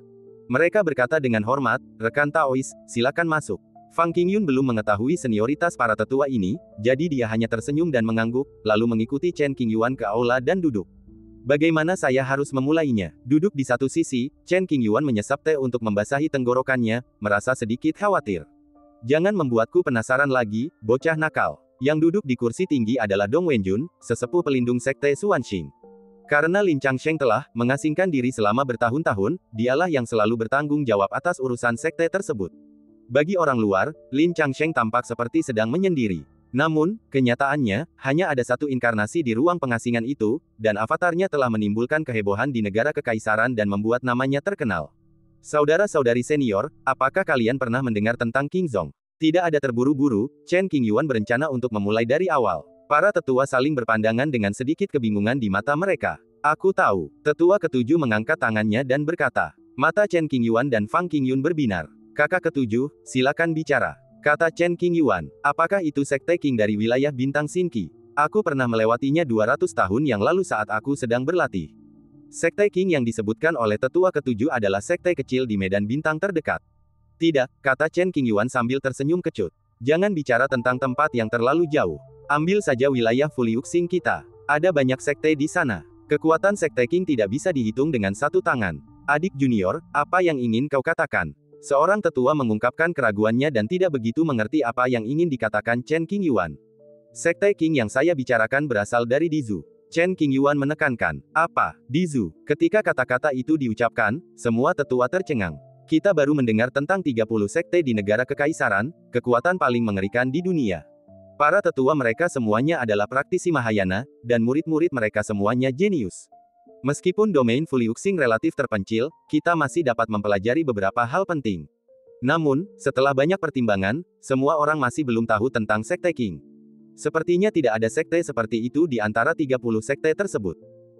Mereka berkata dengan hormat, rekan Taois, silakan masuk. Fang Qingyun belum mengetahui senioritas para tetua ini, jadi dia hanya tersenyum dan mengangguk, lalu mengikuti Chen Qingyuan ke aula dan duduk. Bagaimana saya harus memulainya? Duduk di satu sisi, Chen Qingyuan menyesap teh untuk membasahi tenggorokannya, merasa sedikit khawatir. Jangan membuatku penasaran lagi, bocah nakal. Yang duduk di kursi tinggi adalah Dong Wenjun, sesepuh pelindung sekte Xuanxing. Karena Lin Changsheng telah mengasingkan diri selama bertahun-tahun, dialah yang selalu bertanggung jawab atas urusan sekte tersebut. Bagi orang luar, Lin Changsheng tampak seperti sedang menyendiri. Namun, kenyataannya, hanya ada satu inkarnasi di ruang pengasingan itu, dan avatarnya telah menimbulkan kehebohan di negara kekaisaran dan membuat namanya terkenal. Saudara-saudari senior, apakah kalian pernah mendengar tentang King Zong? Tidak ada terburu-buru, Chen Qingyuan berencana untuk memulai dari awal. Para tetua saling berpandangan dengan sedikit kebingungan di mata mereka. Aku tahu. Tetua ketujuh mengangkat tangannya dan berkata. Mata Chen Qingyuan dan Fang Qingyun berbinar. Kakak ketujuh, silakan bicara. Kata Chen Qingyuan. Apakah itu sekte King dari wilayah bintang Xinqi? Aku pernah melewatinya 200 tahun yang lalu saat aku sedang berlatih. Sekte King yang disebutkan oleh tetua ketujuh adalah sekte kecil di medan bintang terdekat. Tidak, kata Chen Qingyuan sambil tersenyum kecut. Jangan bicara tentang tempat yang terlalu jauh. Ambil saja wilayah Fuliuxing kita. Ada banyak sekte di sana. Kekuatan sekte King tidak bisa dihitung dengan satu tangan. Adik junior, apa yang ingin kau katakan? Seorang tetua mengungkapkan keraguannya dan tidak begitu mengerti apa yang ingin dikatakan Chen Qingyuan. Sekte King yang saya bicarakan berasal dari Dizu. Chen Qingyuan menekankan. Apa? Dizu. Ketika kata-kata itu diucapkan, semua tetua tercengang. Kita baru mendengar tentang 30 sekte di negara kekaisaran, kekuatan paling mengerikan di dunia. Para tetua mereka semuanya adalah praktisi Mahayana, dan murid-murid mereka semuanya jenius. Meskipun domain Fuliuxing relatif terpencil, kita masih dapat mempelajari beberapa hal penting. Namun, setelah banyak pertimbangan, semua orang masih belum tahu tentang sekte King. Sepertinya tidak ada sekte seperti itu di antara 30 sekte tersebut.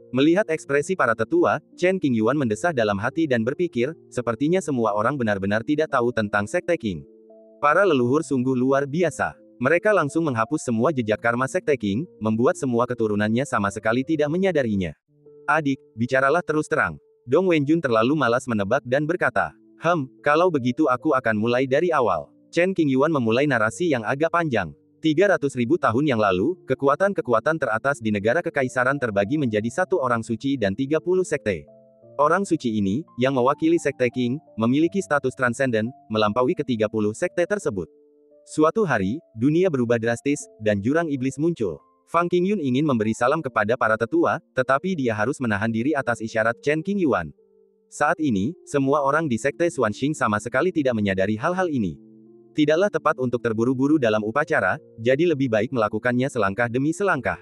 Melihat ekspresi para tetua, Chen Qingyuan mendesah dalam hati dan berpikir, sepertinya semua orang benar-benar tidak tahu tentang sekte King. Para leluhur sungguh luar biasa. Mereka langsung menghapus semua jejak karma sekte King, membuat semua keturunannya sama sekali tidak menyadarinya. Adik, bicaralah terus terang. Dong Wenjun terlalu malas menebak dan berkata, kalau begitu aku akan mulai dari awal. Chen Qingyuan memulai narasi yang agak panjang. 300.000 tahun yang lalu, kekuatan-kekuatan teratas di negara kekaisaran terbagi menjadi satu orang suci dan 30 sekte. Orang suci ini, yang mewakili sekte King, memiliki status transenden, melampaui ke-30 sekte tersebut. Suatu hari, dunia berubah drastis, dan jurang iblis muncul. Fang Qingyun ingin memberi salam kepada para tetua, tetapi dia harus menahan diri atas isyarat Chen Qingyuan. Saat ini, semua orang di sekte Xuanxing sama sekali tidak menyadari hal-hal ini. Tidaklah tepat untuk terburu-buru dalam upacara, jadi lebih baik melakukannya selangkah demi selangkah.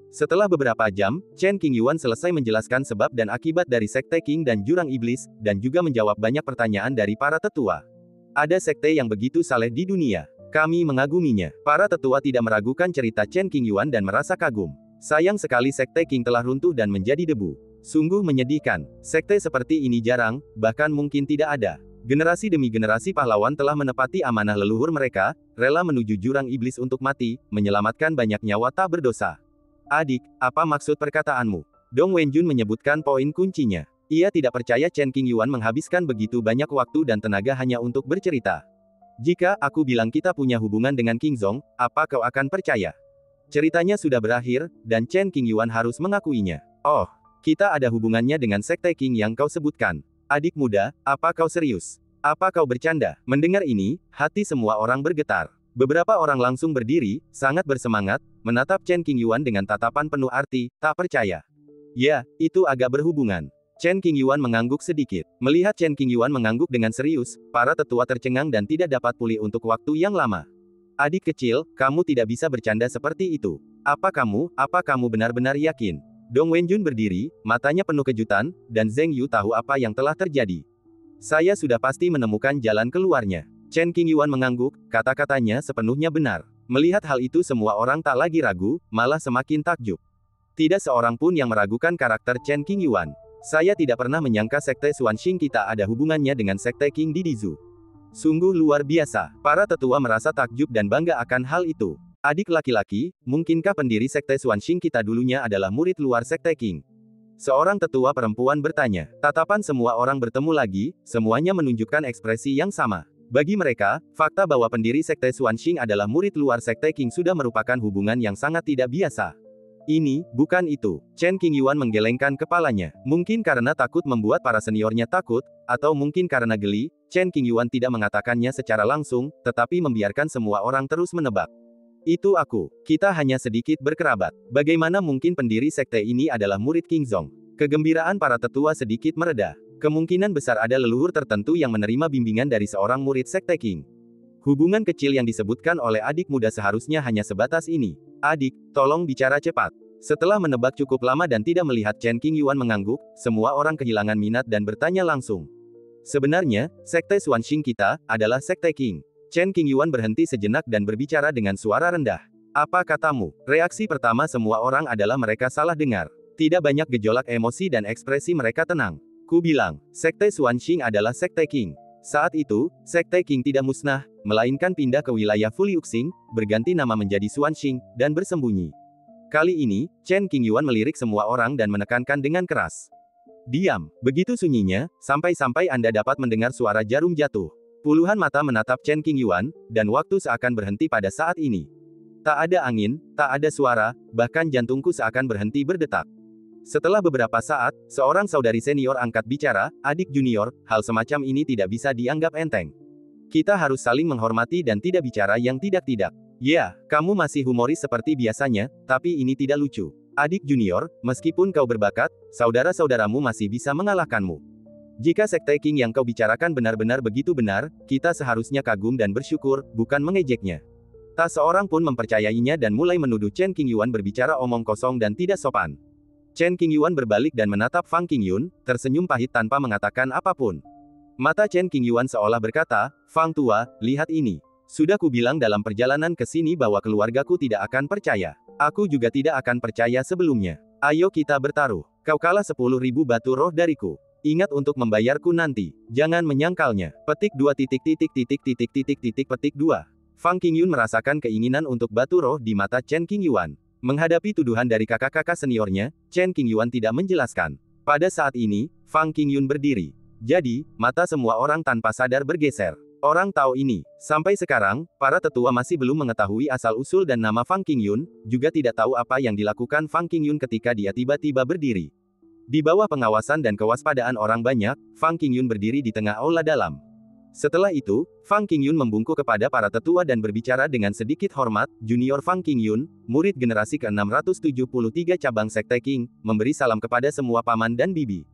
Setelah beberapa jam, Chen Qingyuan selesai menjelaskan sebab dan akibat dari sekte King dan jurang iblis, dan juga menjawab banyak pertanyaan dari para tetua. Ada sekte yang begitu saleh di dunia. Kami mengaguminya. Para tetua tidak meragukan cerita Chen Qingyuan dan merasa kagum. Sayang sekali sekte King telah runtuh dan menjadi debu. Sungguh menyedihkan. Sekte seperti ini jarang, bahkan mungkin tidak ada. Generasi demi generasi pahlawan telah menepati amanah leluhur mereka, rela menuju jurang iblis untuk mati, menyelamatkan banyak nyawa tak berdosa. Adik, apa maksud perkataanmu? Dong Wenjun menyebutkan poin kuncinya. Ia tidak percaya Chen Qingyuan menghabiskan begitu banyak waktu dan tenaga hanya untuk bercerita. Jika aku bilang kita punya hubungan dengan King Zong, apa kau akan percaya? Ceritanya sudah berakhir, dan Chen Qingyuan harus mengakuinya. Oh, kita ada hubungannya dengan Sekte King yang kau sebutkan. Adik muda, apa kau serius? Apa kau bercanda? Mendengar ini, hati semua orang bergetar. Beberapa orang langsung berdiri, sangat bersemangat, menatap Chen Qingyuan dengan tatapan penuh arti, tak percaya. Ya, itu agak berhubungan. Chen Qingyuan mengangguk sedikit. Melihat Chen Qingyuan mengangguk dengan serius, para tetua tercengang dan tidak dapat pulih untuk waktu yang lama. Adik kecil, kamu tidak bisa bercanda seperti itu. Apa kamu benar-benar yakin? Dong Wenjun berdiri, matanya penuh kejutan, dan Zheng Yu tahu apa yang telah terjadi. Saya sudah pasti menemukan jalan keluarnya. Chen Qingyuan mengangguk, kata-katanya sepenuhnya benar. Melihat hal itu semua orang tak lagi ragu, malah semakin takjub. Tidak seorang pun yang meragukan karakter Chen Qingyuan. Saya tidak pernah menyangka Sekte Xuanxing kita ada hubungannya dengan Sekte King di Dizu. Sungguh luar biasa. Para tetua merasa takjub dan bangga akan hal itu. Adik laki-laki, mungkinkah pendiri Sekte Xuanxing kita dulunya adalah murid luar Sekte King? Seorang tetua perempuan bertanya. Tatapan semua orang bertemu lagi, semuanya menunjukkan ekspresi yang sama. Bagi mereka, fakta bahwa pendiri Sekte Xuanxing adalah murid luar Sekte King sudah merupakan hubungan yang sangat tidak biasa. Ini, bukan itu. Chen Qingyuan menggelengkan kepalanya. Mungkin karena takut membuat para seniornya takut, atau mungkin karena geli, Chen Qingyuan tidak mengatakannya secara langsung, tetapi membiarkan semua orang terus menebak. Itu aku. Kita hanya sedikit berkerabat. Bagaimana mungkin pendiri sekte ini adalah murid King Zong? Kegembiraan para tetua sedikit mereda. Kemungkinan besar ada leluhur tertentu yang menerima bimbingan dari seorang murid sekte King. Hubungan kecil yang disebutkan oleh adik muda seharusnya hanya sebatas ini. Adik, tolong bicara cepat. Setelah menebak cukup lama dan tidak melihat Chen Qingyuan mengangguk, semua orang kehilangan minat dan bertanya langsung. Sebenarnya, sekte Xuanxing kita adalah sekte King. Chen Qingyuan berhenti sejenak dan berbicara dengan suara rendah. Apa katamu? Reaksi pertama semua orang adalah mereka salah dengar. Tidak banyak gejolak emosi dan ekspresi mereka tenang. Ku bilang, sekte Xuanxing adalah sekte King. Saat itu, sekte King tidak musnah, melainkan pindah ke wilayah Fuliuxing, berganti nama menjadi Xuanxing, dan bersembunyi. Kali ini, Chen Qingyuan melirik semua orang dan menekankan dengan keras. Diam. Begitu sunyinya, sampai-sampai Anda dapat mendengar suara jarum jatuh. Puluhan mata menatap Chen Qingyuan, dan waktu seakan berhenti pada saat ini. Tak ada angin, tak ada suara, bahkan jantungku seakan berhenti berdetak. Setelah beberapa saat, seorang saudari senior angkat bicara, adik junior, hal semacam ini tidak bisa dianggap enteng. Kita harus saling menghormati dan tidak bicara yang tidak-tidak. Ya, kamu masih humoris seperti biasanya, tapi ini tidak lucu. Adik junior, meskipun kau berbakat, saudara-saudaramu masih bisa mengalahkanmu. Jika sekte King yang kau bicarakan benar-benar begitu benar, kita seharusnya kagum dan bersyukur, bukan mengejeknya. Tak seorang pun mempercayainya dan mulai menuduh Chen Qingyuan berbicara omong kosong dan tidak sopan. Chen Qingyuan berbalik dan menatap Fang Qingyun, tersenyum pahit tanpa mengatakan apapun. Mata Chen Qingyuan seolah berkata, Fang tua, lihat ini. Sudah kubilang dalam perjalanan ke sini bahwa keluargaku tidak akan percaya. Aku juga tidak akan percaya sebelumnya. Ayo kita bertaruh. Kau kalah 10.000 batu roh dariku. Ingat untuk membayarku nanti. Jangan menyangkalnya. Petik 2. Fang Qingyun merasakan keinginan untuk batu roh di mata Chen Qingyuan. Menghadapi tuduhan dari kakak-kakak seniornya, Chen Qingyuan tidak menjelaskan. Pada saat ini, Fang Qingyun berdiri. Jadi, mata semua orang tanpa sadar bergeser. Orang tahu ini. Sampai sekarang, para tetua masih belum mengetahui asal-usul dan nama Fang Qingyun, juga tidak tahu apa yang dilakukan Fang Qingyun ketika dia tiba-tiba berdiri. Di bawah pengawasan dan kewaspadaan orang banyak, Fang Qingyun berdiri di tengah aula dalam. Setelah itu, Fang Qingyun membungkuk kepada para tetua dan berbicara dengan sedikit hormat, Junior Fang Qingyun, murid generasi ke-673 cabang Sekte King, memberi salam kepada semua paman dan bibi.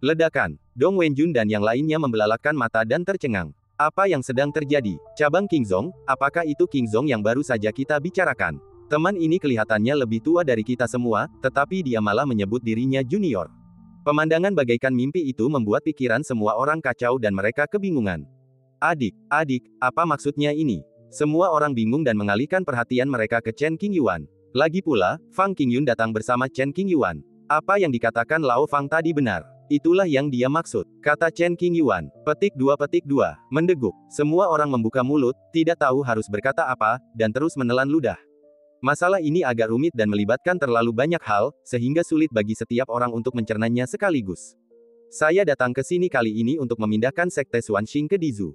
Ledakan. Dong Wenjun dan yang lainnya membelalakkan mata dan tercengang. Apa yang sedang terjadi? Cabang King Zong, apakah itu King Zong yang baru saja kita bicarakan? Teman ini kelihatannya lebih tua dari kita semua, tetapi dia malah menyebut dirinya junior. Pemandangan bagaikan mimpi itu membuat pikiran semua orang kacau dan mereka kebingungan. Adik, apa maksudnya ini? Semua orang bingung dan mengalihkan perhatian mereka ke Chen Qingyuan. Lagi pula, Fang Qingyun datang bersama Chen Qingyuan. Apa yang dikatakan Lao Fang tadi benar. Itulah yang dia maksud, kata Chen Qingyuan. Petik 2. Mendeguk. Semua orang membuka mulut, tidak tahu harus berkata apa, dan terus menelan ludah. Masalah ini agak rumit dan melibatkan terlalu banyak hal, sehingga sulit bagi setiap orang untuk mencernanya sekaligus. Saya datang ke sini kali ini untuk memindahkan Sekte Xuanxing ke Dizu.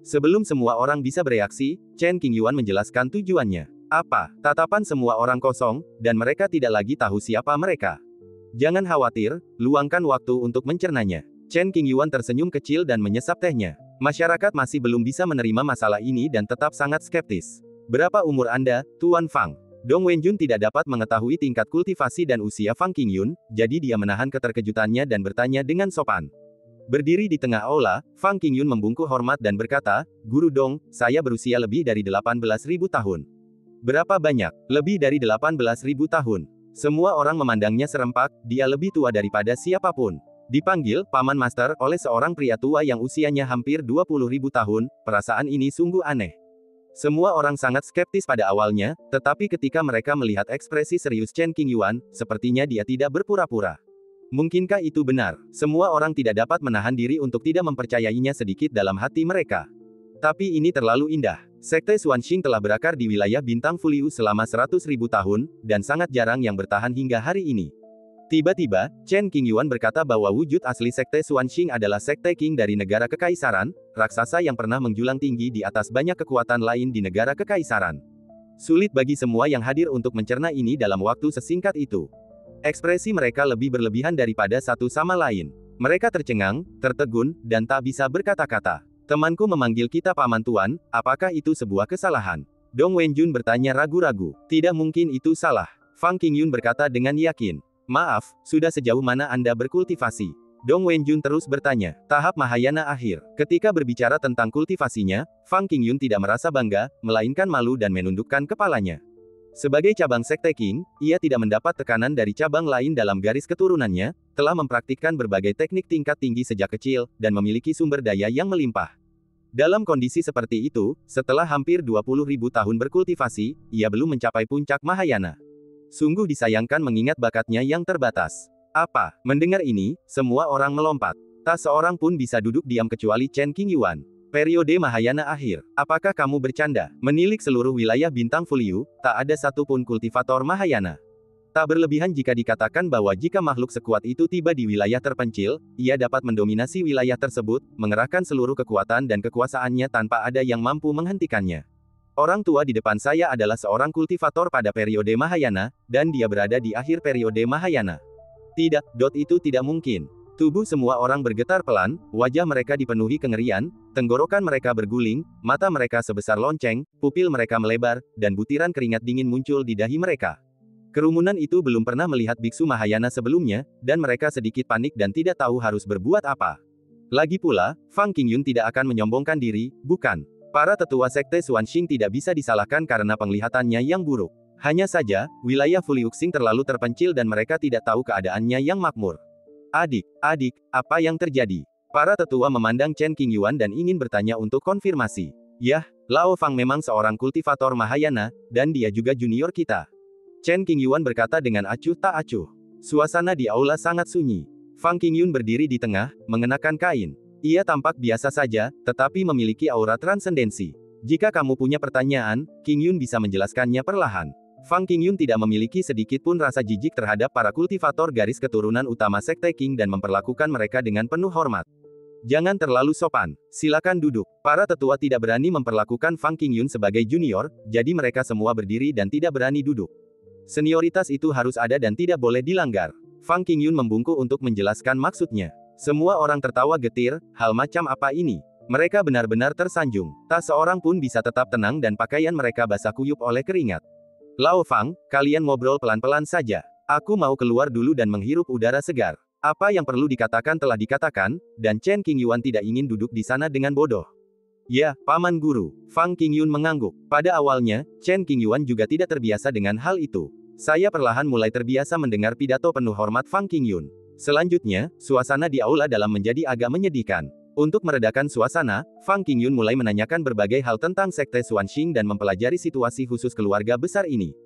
Sebelum semua orang bisa bereaksi, Chen Qingyuan menjelaskan tujuannya. Apa? Tatapan semua orang kosong, dan mereka tidak lagi tahu siapa mereka. Jangan khawatir, luangkan waktu untuk mencernanya. Chen Qingyuan tersenyum kecil dan menyesap tehnya. Masyarakat masih belum bisa menerima masalah ini dan tetap sangat skeptis. Berapa umur Anda, Tuan Fang? Dong Wenjun tidak dapat mengetahui tingkat kultivasi dan usia Fang Qingyun, jadi dia menahan keterkejutannya dan bertanya dengan sopan. Berdiri di tengah aula, Fang Qingyun membungkuk hormat dan berkata, Guru Dong, saya berusia lebih dari 18.000 tahun. Berapa banyak? Lebih dari 18.000 tahun. Semua orang memandangnya serempak, dia lebih tua daripada siapapun. Dipanggil, Paman Master, oleh seorang pria tua yang usianya hampir 20.000 tahun, perasaan ini sungguh aneh. Semua orang sangat skeptis pada awalnya, tetapi ketika mereka melihat ekspresi serius Chen Qingyuan, sepertinya dia tidak berpura-pura. Mungkinkah itu benar? Semua orang tidak dapat menahan diri untuk tidak mempercayainya sedikit dalam hati mereka. Tapi ini terlalu indah. Sekte Xuanxing telah berakar di wilayah bintang Fuliu selama 100.000 tahun, dan sangat jarang yang bertahan hingga hari ini. Tiba-tiba, Chen Qingyuan berkata bahwa wujud asli Sekte Xuanxing adalah Sekte Qing dari negara kekaisaran, raksasa yang pernah menjulang tinggi di atas banyak kekuatan lain di negara kekaisaran. Sulit bagi semua yang hadir untuk mencerna ini dalam waktu sesingkat itu. Ekspresi mereka lebih berlebihan daripada satu sama lain. Mereka tercengang, tertegun, dan tak bisa berkata-kata. Temanku memanggil kita Paman Tuan, apakah itu sebuah kesalahan? Dong Wenjun bertanya ragu-ragu. Tidak mungkin itu salah. Fang Qingyun berkata dengan yakin. Maaf, sudah sejauh mana Anda berkultivasi? Dong Wenjun terus bertanya. Tahap Mahayana akhir. Ketika berbicara tentang kultivasinya, Fang Qingyun tidak merasa bangga, melainkan malu dan menundukkan kepalanya. Sebagai cabang Sekte Qing, ia tidak mendapat tekanan dari cabang lain dalam garis keturunannya, telah mempraktikkan berbagai teknik tingkat tinggi sejak kecil, dan memiliki sumber daya yang melimpah. Dalam kondisi seperti itu, setelah hampir 20.000 tahun berkultivasi, ia belum mencapai puncak Mahayana. Sungguh disayangkan mengingat bakatnya yang terbatas. Apa? Mendengar ini, semua orang melompat. Tak seorang pun bisa duduk diam kecuali Chen Qingyuan. Periode Mahayana akhir. Apakah kamu bercanda? Menilik seluruh wilayah bintang Fuliu, tak ada satupun kultivator Mahayana. Tak berlebihan jika dikatakan bahwa jika makhluk sekuat itu tiba di wilayah terpencil, ia dapat mendominasi wilayah tersebut, mengerahkan seluruh kekuatan dan kekuasaannya tanpa ada yang mampu menghentikannya. Orang tua di depan saya adalah seorang kultivator pada periode Mahayana, dan dia berada di akhir periode Mahayana. Tidak, itu tidak mungkin. Tubuh semua orang bergetar pelan, wajah mereka dipenuhi kengerian, tenggorokan mereka berguling, mata mereka sebesar lonceng, pupil mereka melebar, dan butiran keringat dingin muncul di dahi mereka. Kerumunan itu belum pernah melihat biksu Mahayana sebelumnya, dan mereka sedikit panik dan tidak tahu harus berbuat apa. Lagi pula, Fang Qingyun tidak akan menyombongkan diri, bukan. Para tetua Sekte Xuanxing tidak bisa disalahkan karena penglihatannya yang buruk. Hanya saja, wilayah Fuliuxing terlalu terpencil dan mereka tidak tahu keadaannya yang makmur. Adik, apa yang terjadi? Para tetua memandang Chen Qingyuan dan ingin bertanya untuk konfirmasi. Yah, Lao Fang memang seorang kultivator Mahayana, dan dia juga junior kita. Chen Qingyuan berkata dengan acuh tak acuh. Suasana di aula sangat sunyi. Fang Qingyun berdiri di tengah, mengenakan kain. Ia tampak biasa saja, tetapi memiliki aura transendensi. Jika kamu punya pertanyaan, Qingyun bisa menjelaskannya perlahan. Fang Qingyun tidak memiliki sedikit pun rasa jijik terhadap para kultivator garis keturunan utama Sekte Qing dan memperlakukan mereka dengan penuh hormat. Jangan terlalu sopan. Silakan duduk. Para tetua tidak berani memperlakukan Fang Qingyun sebagai junior, jadi mereka semua berdiri dan tidak berani duduk. Senioritas itu harus ada dan tidak boleh dilanggar. Fang Qingyun membungkuk untuk menjelaskan maksudnya. Semua orang tertawa getir, hal macam apa ini? Mereka benar-benar tersanjung. Tak seorang pun bisa tetap tenang dan pakaian mereka basah kuyup oleh keringat. Lao Fang, kalian ngobrol pelan-pelan saja. Aku mau keluar dulu dan menghirup udara segar. Apa yang perlu dikatakan telah dikatakan, dan Chen Qingyuan tidak ingin duduk di sana dengan bodoh. Ya, Paman Guru. Fang Qingyun mengangguk. Pada awalnya, Chen Qingyuan juga tidak terbiasa dengan hal itu. Saya perlahan mulai terbiasa mendengar pidato penuh hormat Fang Qingyun. Selanjutnya, suasana di aula dalam menjadi agak menyedihkan. Untuk meredakan suasana, Fang Qingyun mulai menanyakan berbagai hal tentang Sekte Xuanxing dan mempelajari situasi khusus keluarga besar ini.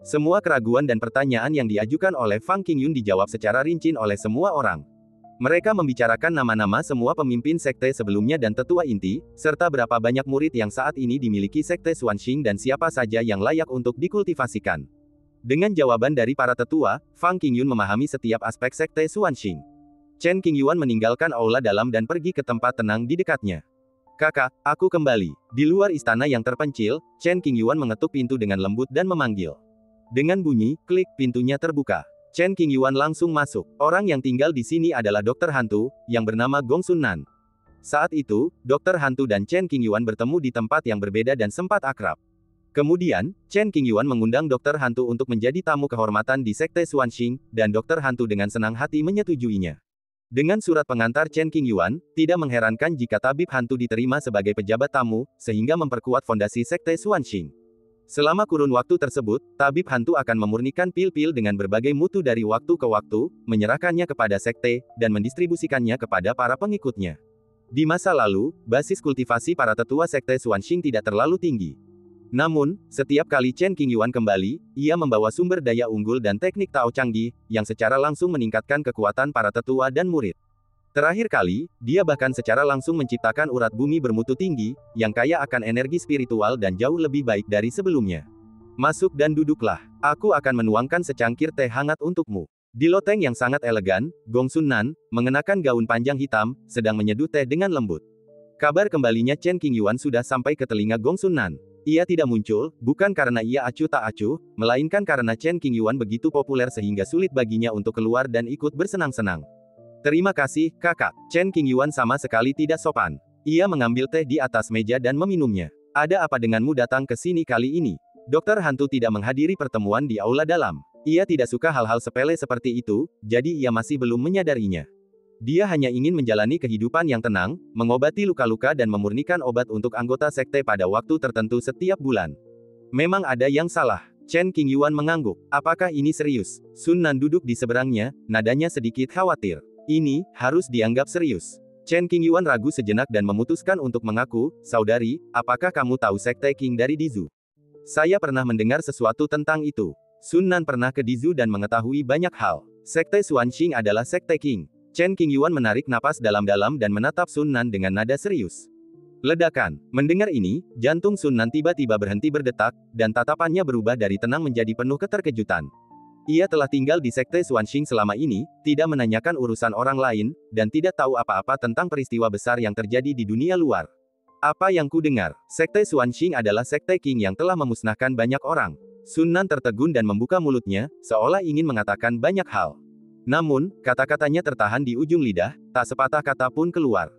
Semua keraguan dan pertanyaan yang diajukan oleh Fang Qingyun dijawab secara rinci oleh semua orang. Mereka membicarakan nama-nama semua pemimpin sekte sebelumnya dan tetua inti, serta berapa banyak murid yang saat ini dimiliki sekte Xuanxing dan siapa saja yang layak untuk dikultivasikan. Dengan jawaban dari para tetua, Fang Qingyun memahami setiap aspek sekte Xuanxing. Chen Qingyuan meninggalkan aula dalam dan pergi ke tempat tenang di dekatnya. Kakak, aku kembali. Di luar istana yang terpencil, Chen Qingyuan mengetuk pintu dengan lembut dan memanggil. Dengan bunyi, klik, pintunya terbuka. Chen Qingyuan langsung masuk. Orang yang tinggal di sini adalah dokter hantu, yang bernama Gong Sun Nan. Saat itu, dokter hantu dan Chen Qingyuan bertemu di tempat yang berbeda dan sempat akrab. Kemudian, Chen Qingyuan mengundang dokter hantu untuk menjadi tamu kehormatan di sekte Xuanxing, dan dokter hantu dengan senang hati menyetujuinya. Dengan surat pengantar Chen Qingyuan, tidak mengherankan jika tabib hantu diterima sebagai pejabat tamu, sehingga memperkuat fondasi sekte Xuanxing. Selama kurun waktu tersebut, tabib hantu akan memurnikan pil-pil dengan berbagai mutu dari waktu ke waktu, menyerahkannya kepada sekte, dan mendistribusikannya kepada para pengikutnya. Di masa lalu, basis kultivasi para tetua sekte Xuanxing tidak terlalu tinggi. Namun, setiap kali Chen Qingyuan kembali, ia membawa sumber daya unggul dan teknik Tao canggih, yang secara langsung meningkatkan kekuatan para tetua dan murid. Terakhir kali, dia bahkan secara langsung menciptakan urat bumi bermutu tinggi, yang kaya akan energi spiritual dan jauh lebih baik dari sebelumnya. Masuk dan duduklah. Aku akan menuangkan secangkir teh hangat untukmu. Di loteng yang sangat elegan, Gong Sun Nan, mengenakan gaun panjang hitam, sedang menyeduh teh dengan lembut. Kabar kembalinya Chen Qingyuan sudah sampai ke telinga Gong Sun Nan. Ia tidak muncul, bukan karena ia acuh tak acuh, melainkan karena Chen Qingyuan begitu populer sehingga sulit baginya untuk keluar dan ikut bersenang-senang. Terima kasih, kakak. Chen Qingyuan sama sekali tidak sopan. Ia mengambil teh di atas meja dan meminumnya. Ada apa denganmu datang ke sini kali ini? Dokter hantu tidak menghadiri pertemuan di aula dalam. Ia tidak suka hal-hal sepele seperti itu, jadi ia masih belum menyadarinya. Dia hanya ingin menjalani kehidupan yang tenang, mengobati luka-luka dan memurnikan obat untuk anggota sekte pada waktu tertentu setiap bulan. Memang ada yang salah. Chen Qingyuan mengangguk. Apakah ini serius? Sun Nan duduk di seberangnya, nadanya sedikit khawatir. Ini harus dianggap serius. Chen Qingyuan ragu sejenak dan memutuskan untuk mengaku, saudari, apakah kamu tahu sekte Qing dari Dizu? Saya pernah mendengar sesuatu tentang itu. Sun Nan pernah ke Dizu dan mengetahui banyak hal. Sekte Xuanxing adalah sekte Qing. Chen Qingyuan menarik napas dalam-dalam dan menatap Sun Nan dengan nada serius. Ledakan. Mendengar ini, jantung Sun Nan tiba-tiba berhenti berdetak, dan tatapannya berubah dari tenang menjadi penuh keterkejutan. Ia telah tinggal di sekte Xuanxing selama ini, tidak menanyakan urusan orang lain, dan tidak tahu apa-apa tentang peristiwa besar yang terjadi di dunia luar. Apa yang ku dengar? Sekte Xuanxing adalah sekte Qing yang telah memusnahkan banyak orang. Sun Nan tertegun dan membuka mulutnya, seolah ingin mengatakan banyak hal. Namun, kata-katanya tertahan di ujung lidah, tak sepatah kata pun keluar.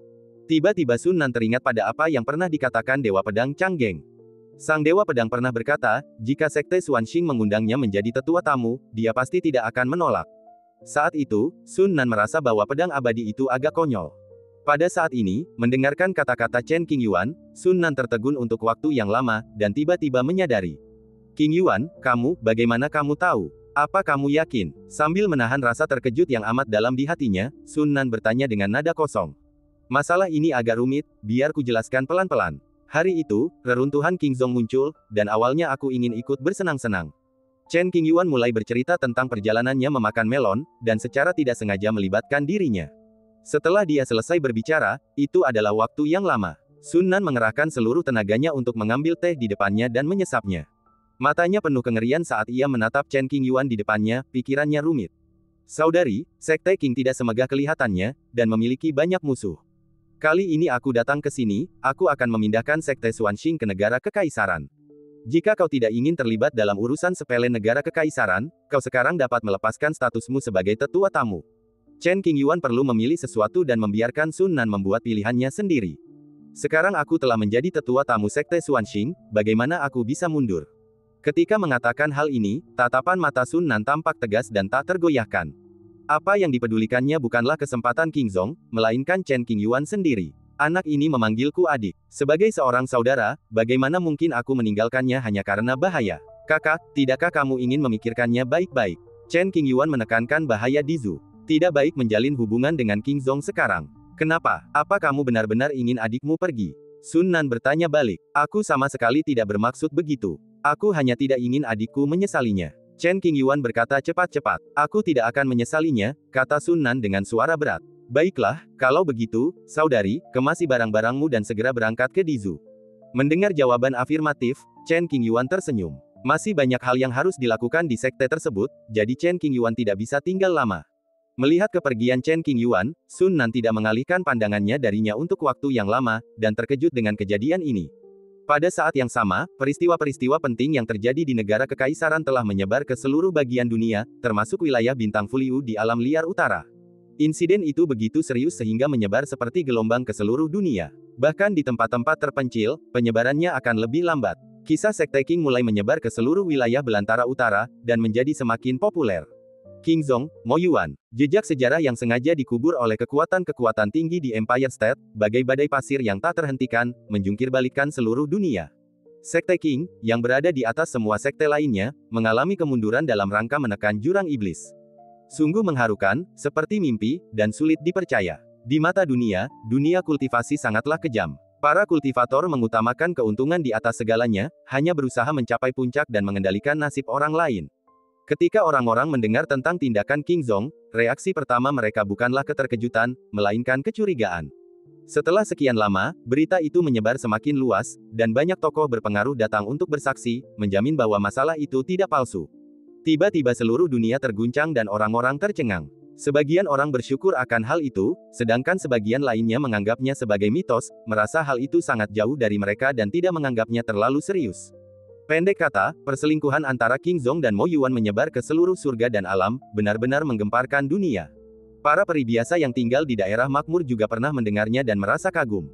Tiba-tiba Sun Nan teringat pada apa yang pernah dikatakan Dewa Pedang Changgeng. Sang Dewa Pedang pernah berkata, jika sekte Xuanxing mengundangnya menjadi tetua tamu, dia pasti tidak akan menolak. Saat itu, Sun Nan merasa bahwa pedang abadi itu agak konyol. Pada saat ini, mendengarkan kata-kata Chen Qingyuan, Sun Nan tertegun untuk waktu yang lama, dan tiba-tiba menyadari. Qingyuan, kamu, bagaimana kamu tahu? Apa kamu yakin? Sambil menahan rasa terkejut yang amat dalam di hatinya, Sun Nan bertanya dengan nada kosong. Masalah ini agak rumit, biar ku jelaskan pelan-pelan. Hari itu, reruntuhan Qingzong muncul, dan awalnya aku ingin ikut bersenang-senang. Chen Qingyuan mulai bercerita tentang perjalanannya memakan melon, dan secara tidak sengaja melibatkan dirinya. Setelah dia selesai berbicara, itu adalah waktu yang lama. Sun Nan mengerahkan seluruh tenaganya untuk mengambil teh di depannya dan menyesapnya. Matanya penuh kengerian saat ia menatap Chen Qingyuan di depannya, pikirannya rumit. Saudari, sekte Qing tidak semegah kelihatannya, dan memiliki banyak musuh. Kali ini aku datang ke sini, aku akan memindahkan sekte Xuanxing ke negara kekaisaran. Jika kau tidak ingin terlibat dalam urusan sepele negara kekaisaran, kau sekarang dapat melepaskan statusmu sebagai tetua tamu. Chen Qingyuan perlu memilih sesuatu dan membiarkan Sun Nan membuat pilihannya sendiri. Sekarang aku telah menjadi tetua tamu sekte Xuanxing, bagaimana aku bisa mundur? Ketika mengatakan hal ini, tatapan mata Sun Nan tampak tegas dan tak tergoyahkan. Apa yang dipedulikannya bukanlah kesempatan Qingzong, melainkan Chen Qingyuan sendiri. Anak ini memanggilku adik. Sebagai seorang saudara, bagaimana mungkin aku meninggalkannya hanya karena bahaya? Kakak, tidakkah kamu ingin memikirkannya baik-baik? Chen Qingyuan menekankan bahaya Dizu. Tidak baik menjalin hubungan dengan Qingzong sekarang. Kenapa? Apa kamu benar-benar ingin adikmu pergi? Sun Nan bertanya balik. Aku sama sekali tidak bermaksud begitu. Aku hanya tidak ingin adikku menyesalinya. Chen Qingyuan berkata cepat-cepat. Aku tidak akan menyesalinya, kata Sun Nan dengan suara berat. Baiklah, kalau begitu, saudari, kemasi barang-barangmu dan segera berangkat ke Dizu. Mendengar jawaban afirmatif, Chen Qingyuan tersenyum. Masih banyak hal yang harus dilakukan di sekte tersebut, jadi Chen Qingyuan tidak bisa tinggal lama. Melihat kepergian Chen Qingyuan, Sun Nan tidak mengalihkan pandangannya darinya untuk waktu yang lama, dan terkejut dengan kejadian ini. Pada saat yang sama, peristiwa-peristiwa penting yang terjadi di negara kekaisaran telah menyebar ke seluruh bagian dunia, termasuk wilayah bintang Fuliu di alam liar utara. Insiden itu begitu serius sehingga menyebar seperti gelombang ke seluruh dunia. Bahkan di tempat-tempat terpencil, penyebarannya akan lebih lambat. Kisah Sekte Qing mulai menyebar ke seluruh wilayah belantara utara, dan menjadi semakin populer. Qingzong, Mo Yuan, jejak sejarah yang sengaja dikubur oleh kekuatan-kekuatan tinggi di Empire State, bagai badai pasir yang tak terhentikan, menjungkir-balikkan seluruh dunia. Sekte Qing, yang berada di atas semua sekte lainnya, mengalami kemunduran dalam rangka menekan jurang iblis. Sungguh mengharukan, seperti mimpi, dan sulit dipercaya. Di mata dunia, dunia kultivasi sangatlah kejam. Para kultivator mengutamakan keuntungan di atas segalanya, hanya berusaha mencapai puncak dan mengendalikan nasib orang lain. Ketika orang-orang mendengar tentang tindakan Qingzong, reaksi pertama mereka bukanlah keterkejutan, melainkan kecurigaan. Setelah sekian lama, berita itu menyebar semakin luas, dan banyak tokoh berpengaruh datang untuk bersaksi, menjamin bahwa masalah itu tidak palsu. Tiba-tiba seluruh dunia terguncang dan orang-orang tercengang. Sebagian orang bersyukur akan hal itu, sedangkan sebagian lainnya menganggapnya sebagai mitos, merasa hal itu sangat jauh dari mereka dan tidak menganggapnya terlalu serius. Pendek kata, perselingkuhan antara Qingzong dan Mo Yuan menyebar ke seluruh surga dan alam, benar-benar menggemparkan dunia. Para peri biasa yang tinggal di daerah makmur juga pernah mendengarnya dan merasa kagum.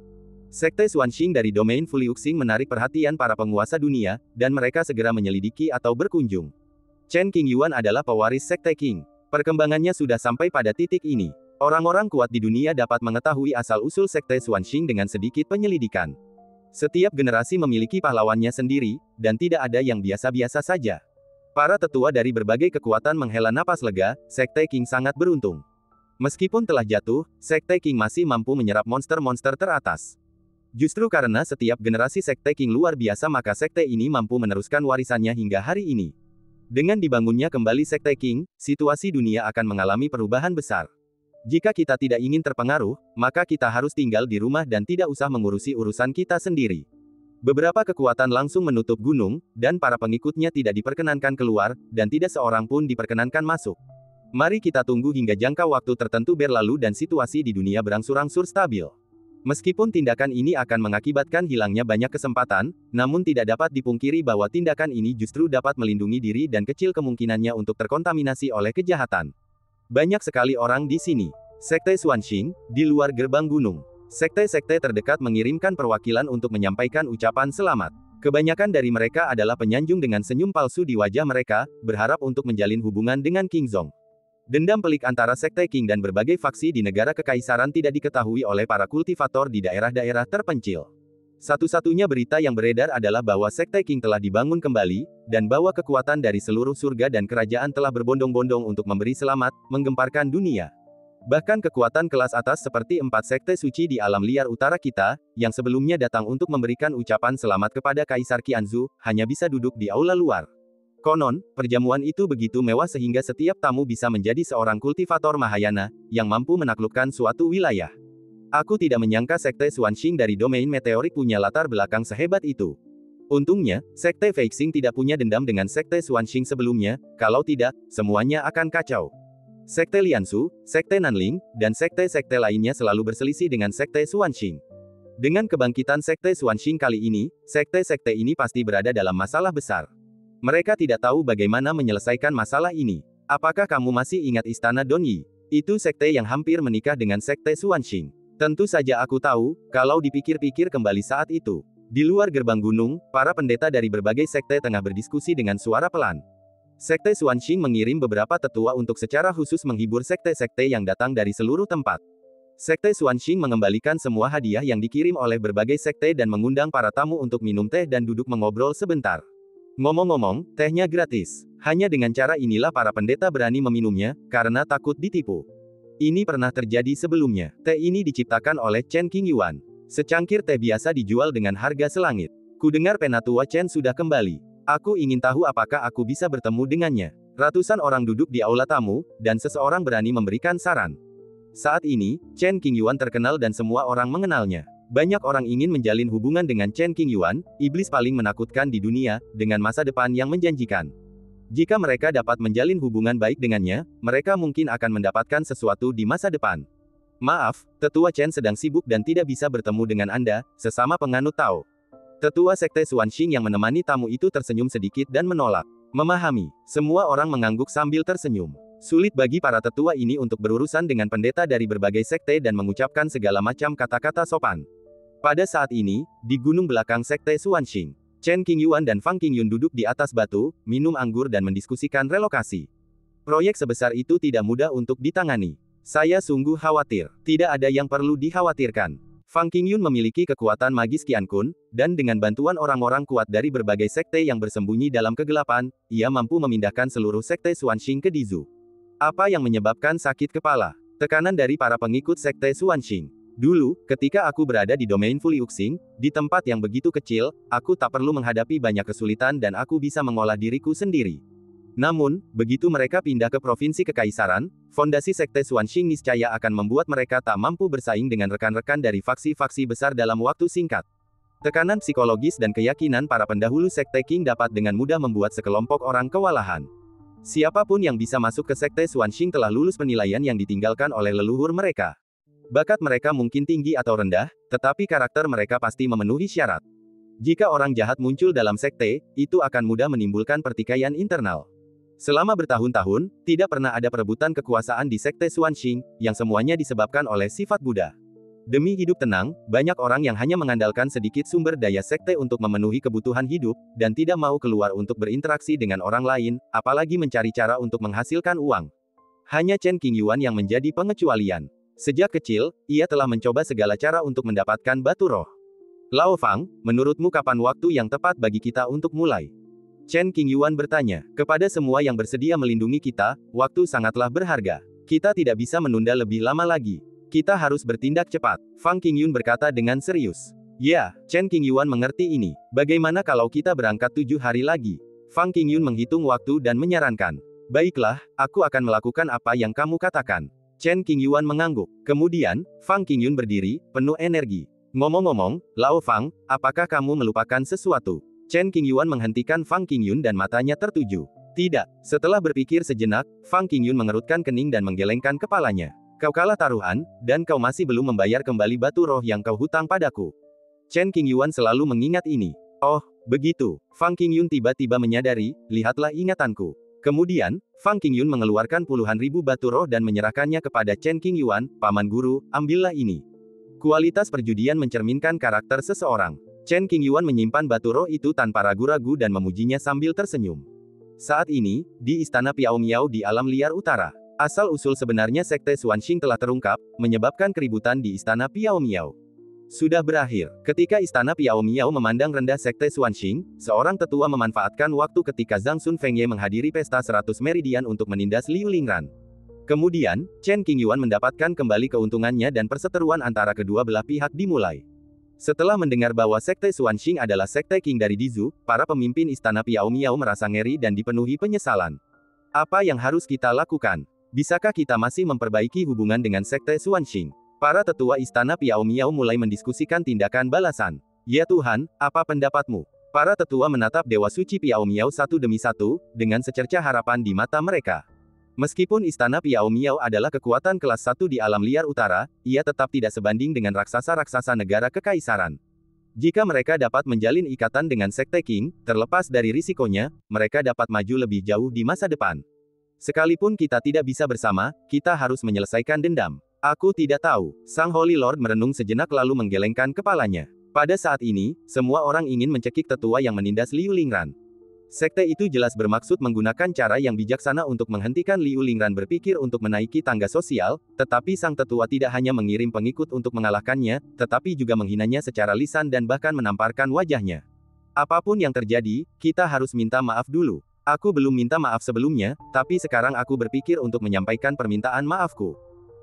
Sekte Xuanxing dari domain Fuliuxing menarik perhatian para penguasa dunia, dan mereka segera menyelidiki atau berkunjung. Chen Qingyuan adalah pewaris Sekte Qing. Perkembangannya sudah sampai pada titik ini. Orang-orang kuat di dunia dapat mengetahui asal-usul Sekte Xuanxing dengan sedikit penyelidikan. Setiap generasi memiliki pahlawannya sendiri, dan tidak ada yang biasa-biasa saja. Para tetua dari berbagai kekuatan menghela napas lega, Sekte Qing sangat beruntung. Meskipun telah jatuh, Sekte Qing masih mampu menyerap monster-monster teratas. Justru karena setiap generasi Sekte Qing luar biasa maka sekte ini mampu meneruskan warisannya hingga hari ini. Dengan dibangunnya kembali Sekte Qing, situasi dunia akan mengalami perubahan besar. Jika kita tidak ingin terpengaruh, maka kita harus tinggal di rumah dan tidak usah mengurusi urusan kita sendiri. Beberapa kekuatan langsung menutup gunung, dan para pengikutnya tidak diperkenankan keluar, dan tidak seorang pun diperkenankan masuk. Mari kita tunggu hingga jangka waktu tertentu berlalu dan situasi di dunia berangsur-angsur stabil. Meskipun tindakan ini akan mengakibatkan hilangnya banyak kesempatan, namun tidak dapat dipungkiri bahwa tindakan ini justru dapat melindungi diri dan kecil kemungkinannya untuk terkontaminasi oleh kejahatan. Banyak sekali orang di sini. Sekte Xuanxing, di luar gerbang gunung. Sekte-sekte terdekat mengirimkan perwakilan untuk menyampaikan ucapan selamat. Kebanyakan dari mereka adalah penyanjung dengan senyum palsu di wajah mereka, berharap untuk menjalin hubungan dengan Qingzong. Dendam pelik antara Sekte Qing dan berbagai faksi di negara kekaisaran tidak diketahui oleh para kultivator di daerah-daerah terpencil. Satu-satunya berita yang beredar adalah bahwa Sekte Qing telah dibangun kembali, dan bahwa kekuatan dari seluruh surga dan kerajaan telah berbondong-bondong untuk memberi selamat, menggemparkan dunia. Bahkan kekuatan kelas atas seperti 4 sekte suci di alam liar utara kita, yang sebelumnya datang untuk memberikan ucapan selamat kepada Kaisar Qianzu, hanya bisa duduk di aula luar. Konon, perjamuan itu begitu mewah sehingga setiap tamu bisa menjadi seorang kultivator Mahayana, yang mampu menaklukkan suatu wilayah. Aku tidak menyangka Sekte Xuanxing dari domain meteorik punya latar belakang sehebat itu. Untungnya, Sekte Feixing tidak punya dendam dengan Sekte Xuanxing sebelumnya, kalau tidak, semuanya akan kacau. Sekte Liansu, Sekte Nanling, dan sekte-sekte lainnya selalu berselisih dengan Sekte Xuanxing. Dengan kebangkitan Sekte Xuanxing kali ini, sekte-sekte ini pasti berada dalam masalah besar. Mereka tidak tahu bagaimana menyelesaikan masalah ini. Apakah kamu masih ingat Istana Donyi? Itu sekte yang hampir menikah dengan Sekte Xuanxing. Tentu saja aku tahu, kalau dipikir-pikir kembali saat itu. Di luar gerbang gunung, para pendeta dari berbagai sekte tengah berdiskusi dengan suara pelan. Sekte Xuanxing mengirim beberapa tetua untuk secara khusus menghibur sekte-sekte yang datang dari seluruh tempat. Sekte Xuanxing mengembalikan semua hadiah yang dikirim oleh berbagai sekte dan mengundang para tamu untuk minum teh dan duduk mengobrol sebentar. Ngomong-ngomong, tehnya gratis. Hanya dengan cara inilah para pendeta berani meminumnya, karena takut ditipu. Ini pernah terjadi sebelumnya. Teh ini diciptakan oleh Chen Qingyuan. Secangkir teh biasa dijual dengan harga selangit. Kudengar penatua Chen sudah kembali. Aku ingin tahu apakah aku bisa bertemu dengannya. Ratusan orang duduk di aula tamu, dan seseorang berani memberikan saran. Saat ini, Chen Qingyuan terkenal dan semua orang mengenalnya. Banyak orang ingin menjalin hubungan dengan Chen Qingyuan, iblis paling menakutkan di dunia, dengan masa depan yang menjanjikan. Jika mereka dapat menjalin hubungan baik dengannya, mereka mungkin akan mendapatkan sesuatu di masa depan. Maaf, Tetua Chen sedang sibuk dan tidak bisa bertemu dengan Anda, sesama penganut Tao. Tetua Sekte Xuanxing yang menemani tamu itu tersenyum sedikit dan menolak. Memahami, semua orang mengangguk sambil tersenyum. Sulit bagi para tetua ini untuk berurusan dengan pendeta dari berbagai sekte dan mengucapkan segala macam kata-kata sopan. Pada saat ini, di gunung belakang Sekte Xuanxing, Chen Qingyuan dan Fang Qingyun duduk di atas batu, minum anggur dan mendiskusikan relokasi. Proyek sebesar itu tidak mudah untuk ditangani. Saya sungguh khawatir. Tidak ada yang perlu dikhawatirkan. Fang Qingyun memiliki kekuatan magis Qiankun, dan dengan bantuan orang-orang kuat dari berbagai sekte yang bersembunyi dalam kegelapan, ia mampu memindahkan seluruh Sekte Xuanxing ke Dizu. Apa yang menyebabkan sakit kepala? Tekanan dari para pengikut Sekte Xuanxing. Dulu, ketika aku berada di domain Fuliuxing, di tempat yang begitu kecil, aku tak perlu menghadapi banyak kesulitan dan aku bisa mengolah diriku sendiri. Namun, begitu mereka pindah ke Provinsi Kekaisaran, fondasi Sekte Xuanxing niscaya akan membuat mereka tak mampu bersaing dengan rekan-rekan dari faksi-faksi besar dalam waktu singkat. Tekanan psikologis dan keyakinan para pendahulu Sekte Qing dapat dengan mudah membuat sekelompok orang kewalahan. Siapapun yang bisa masuk ke Sekte Xuanxing telah lulus penilaian yang ditinggalkan oleh leluhur mereka. Bakat mereka mungkin tinggi atau rendah, tetapi karakter mereka pasti memenuhi syarat. Jika orang jahat muncul dalam sekte, itu akan mudah menimbulkan pertikaian internal. Selama bertahun-tahun, tidak pernah ada perebutan kekuasaan di Sekte Xuanxing, yang semuanya disebabkan oleh sifat Buddha. Demi hidup tenang, banyak orang yang hanya mengandalkan sedikit sumber daya sekte untuk memenuhi kebutuhan hidup, dan tidak mau keluar untuk berinteraksi dengan orang lain, apalagi mencari cara untuk menghasilkan uang. Hanya Chen Qingyuan yang menjadi pengecualian. Sejak kecil, ia telah mencoba segala cara untuk mendapatkan batu roh. Lao Fang, menurutmu kapan waktu yang tepat bagi kita untuk mulai? Chen Qingyuan bertanya. Kepada semua yang bersedia melindungi kita, waktu sangatlah berharga. Kita tidak bisa menunda lebih lama lagi. Kita harus bertindak cepat. Fang Qingyun berkata dengan serius. Ya, Chen Qingyuan mengerti ini. Bagaimana kalau kita berangkat 7 hari lagi? Fang Qingyun menghitung waktu dan menyarankan. Baiklah, aku akan melakukan apa yang kamu katakan. Chen Qingyuan mengangguk. Kemudian, Fang Qingyun berdiri, penuh energi. Ngomong-ngomong, Lao Fang, apakah kamu melupakan sesuatu? Chen Qingyuan menghentikan Fang Qingyun dan matanya tertuju. Tidak. Setelah berpikir sejenak, Fang Qingyun mengerutkan kening dan menggelengkan kepalanya. Kau kalah taruhan, dan kau masih belum membayar kembali batu roh yang kau hutang padaku. Chen Qingyuan selalu mengingat ini. Oh, begitu. Fang Qingyun tiba-tiba menyadari, lihatlah ingatanku. Kemudian, Fang Qingyun mengeluarkan puluhan ribu batu roh dan menyerahkannya kepada Chen Qingyuan, paman guru, ambillah ini. Kualitas perjudian mencerminkan karakter seseorang. Chen Qingyuan menyimpan batu roh itu tanpa ragu-ragu dan memujinya sambil tersenyum. Saat ini, di Istana Piao Miao di alam liar utara, asal-usul sebenarnya Sekte Xuanxing telah terungkap, menyebabkan keributan di Istana Piao Miao. Sudah berakhir. Ketika Istana Piao Miao memandang rendah Sekte Xuanxing, seorang tetua memanfaatkan waktu ketika Zhang Sun Fengye menghadiri pesta 100 meridian untuk menindas Liu Lingran. Kemudian, Chen Qingyuan mendapatkan kembali keuntungannya dan perseteruan antara kedua belah pihak dimulai. Setelah mendengar bahwa Sekte Xuanxing adalah Sekte Qing dari Dizu, para pemimpin Istana Piao Miao merasa ngeri dan dipenuhi penyesalan. Apa yang harus kita lakukan? Bisakah kita masih memperbaiki hubungan dengan Sekte Xuanxing? Para tetua Istana Piao Miao mulai mendiskusikan tindakan balasan. Ya Tuhan, apa pendapatmu? Para tetua menatap Dewa Suci Piao Miao satu demi satu, dengan secercah harapan di mata mereka. Meskipun Istana Piao Miao adalah kekuatan kelas 1 di alam liar utara, ia tetap tidak sebanding dengan raksasa-raksasa negara kekaisaran. Jika mereka dapat menjalin ikatan dengan Sekte Qing, terlepas dari risikonya, mereka dapat maju lebih jauh di masa depan. Sekalipun kita tidak bisa bersama, kita harus menyelesaikan dendam. Aku tidak tahu. Sang Holy Lord merenung sejenak lalu menggelengkan kepalanya. Pada saat ini, semua orang ingin mencekik tetua yang menindas Liu Lingran. Sekte itu jelas bermaksud menggunakan cara yang bijaksana untuk menghentikan Liu Lingran berpikir untuk menaiki tangga sosial, tetapi sang tetua tidak hanya mengirim pengikut untuk mengalahkannya, tetapi juga menghinanya secara lisan dan bahkan menamparkan wajahnya. Apapun yang terjadi, kita harus minta maaf dulu. Aku belum minta maaf sebelumnya, tapi sekarang aku berpikir untuk menyampaikan permintaan maafku.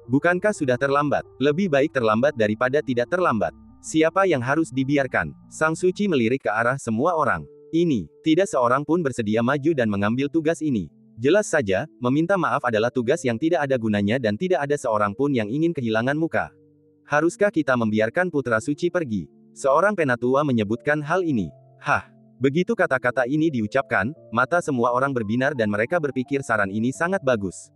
Bukankah sudah terlambat? Lebih baik terlambat daripada tidak terlambat. Siapa yang harus dibiarkan? Sang Suci melirik ke arah semua orang. Ini, tidak seorang pun bersedia maju dan mengambil tugas ini. Jelas saja, meminta maaf adalah tugas yang tidak ada gunanya dan tidak ada seorang pun yang ingin kehilangan muka. Haruskah kita membiarkan putra suci pergi? Seorang penatua menyebutkan hal ini. Hah. Begitu kata-kata ini diucapkan, mata semua orang berbinar dan mereka berpikir saran ini sangat bagus.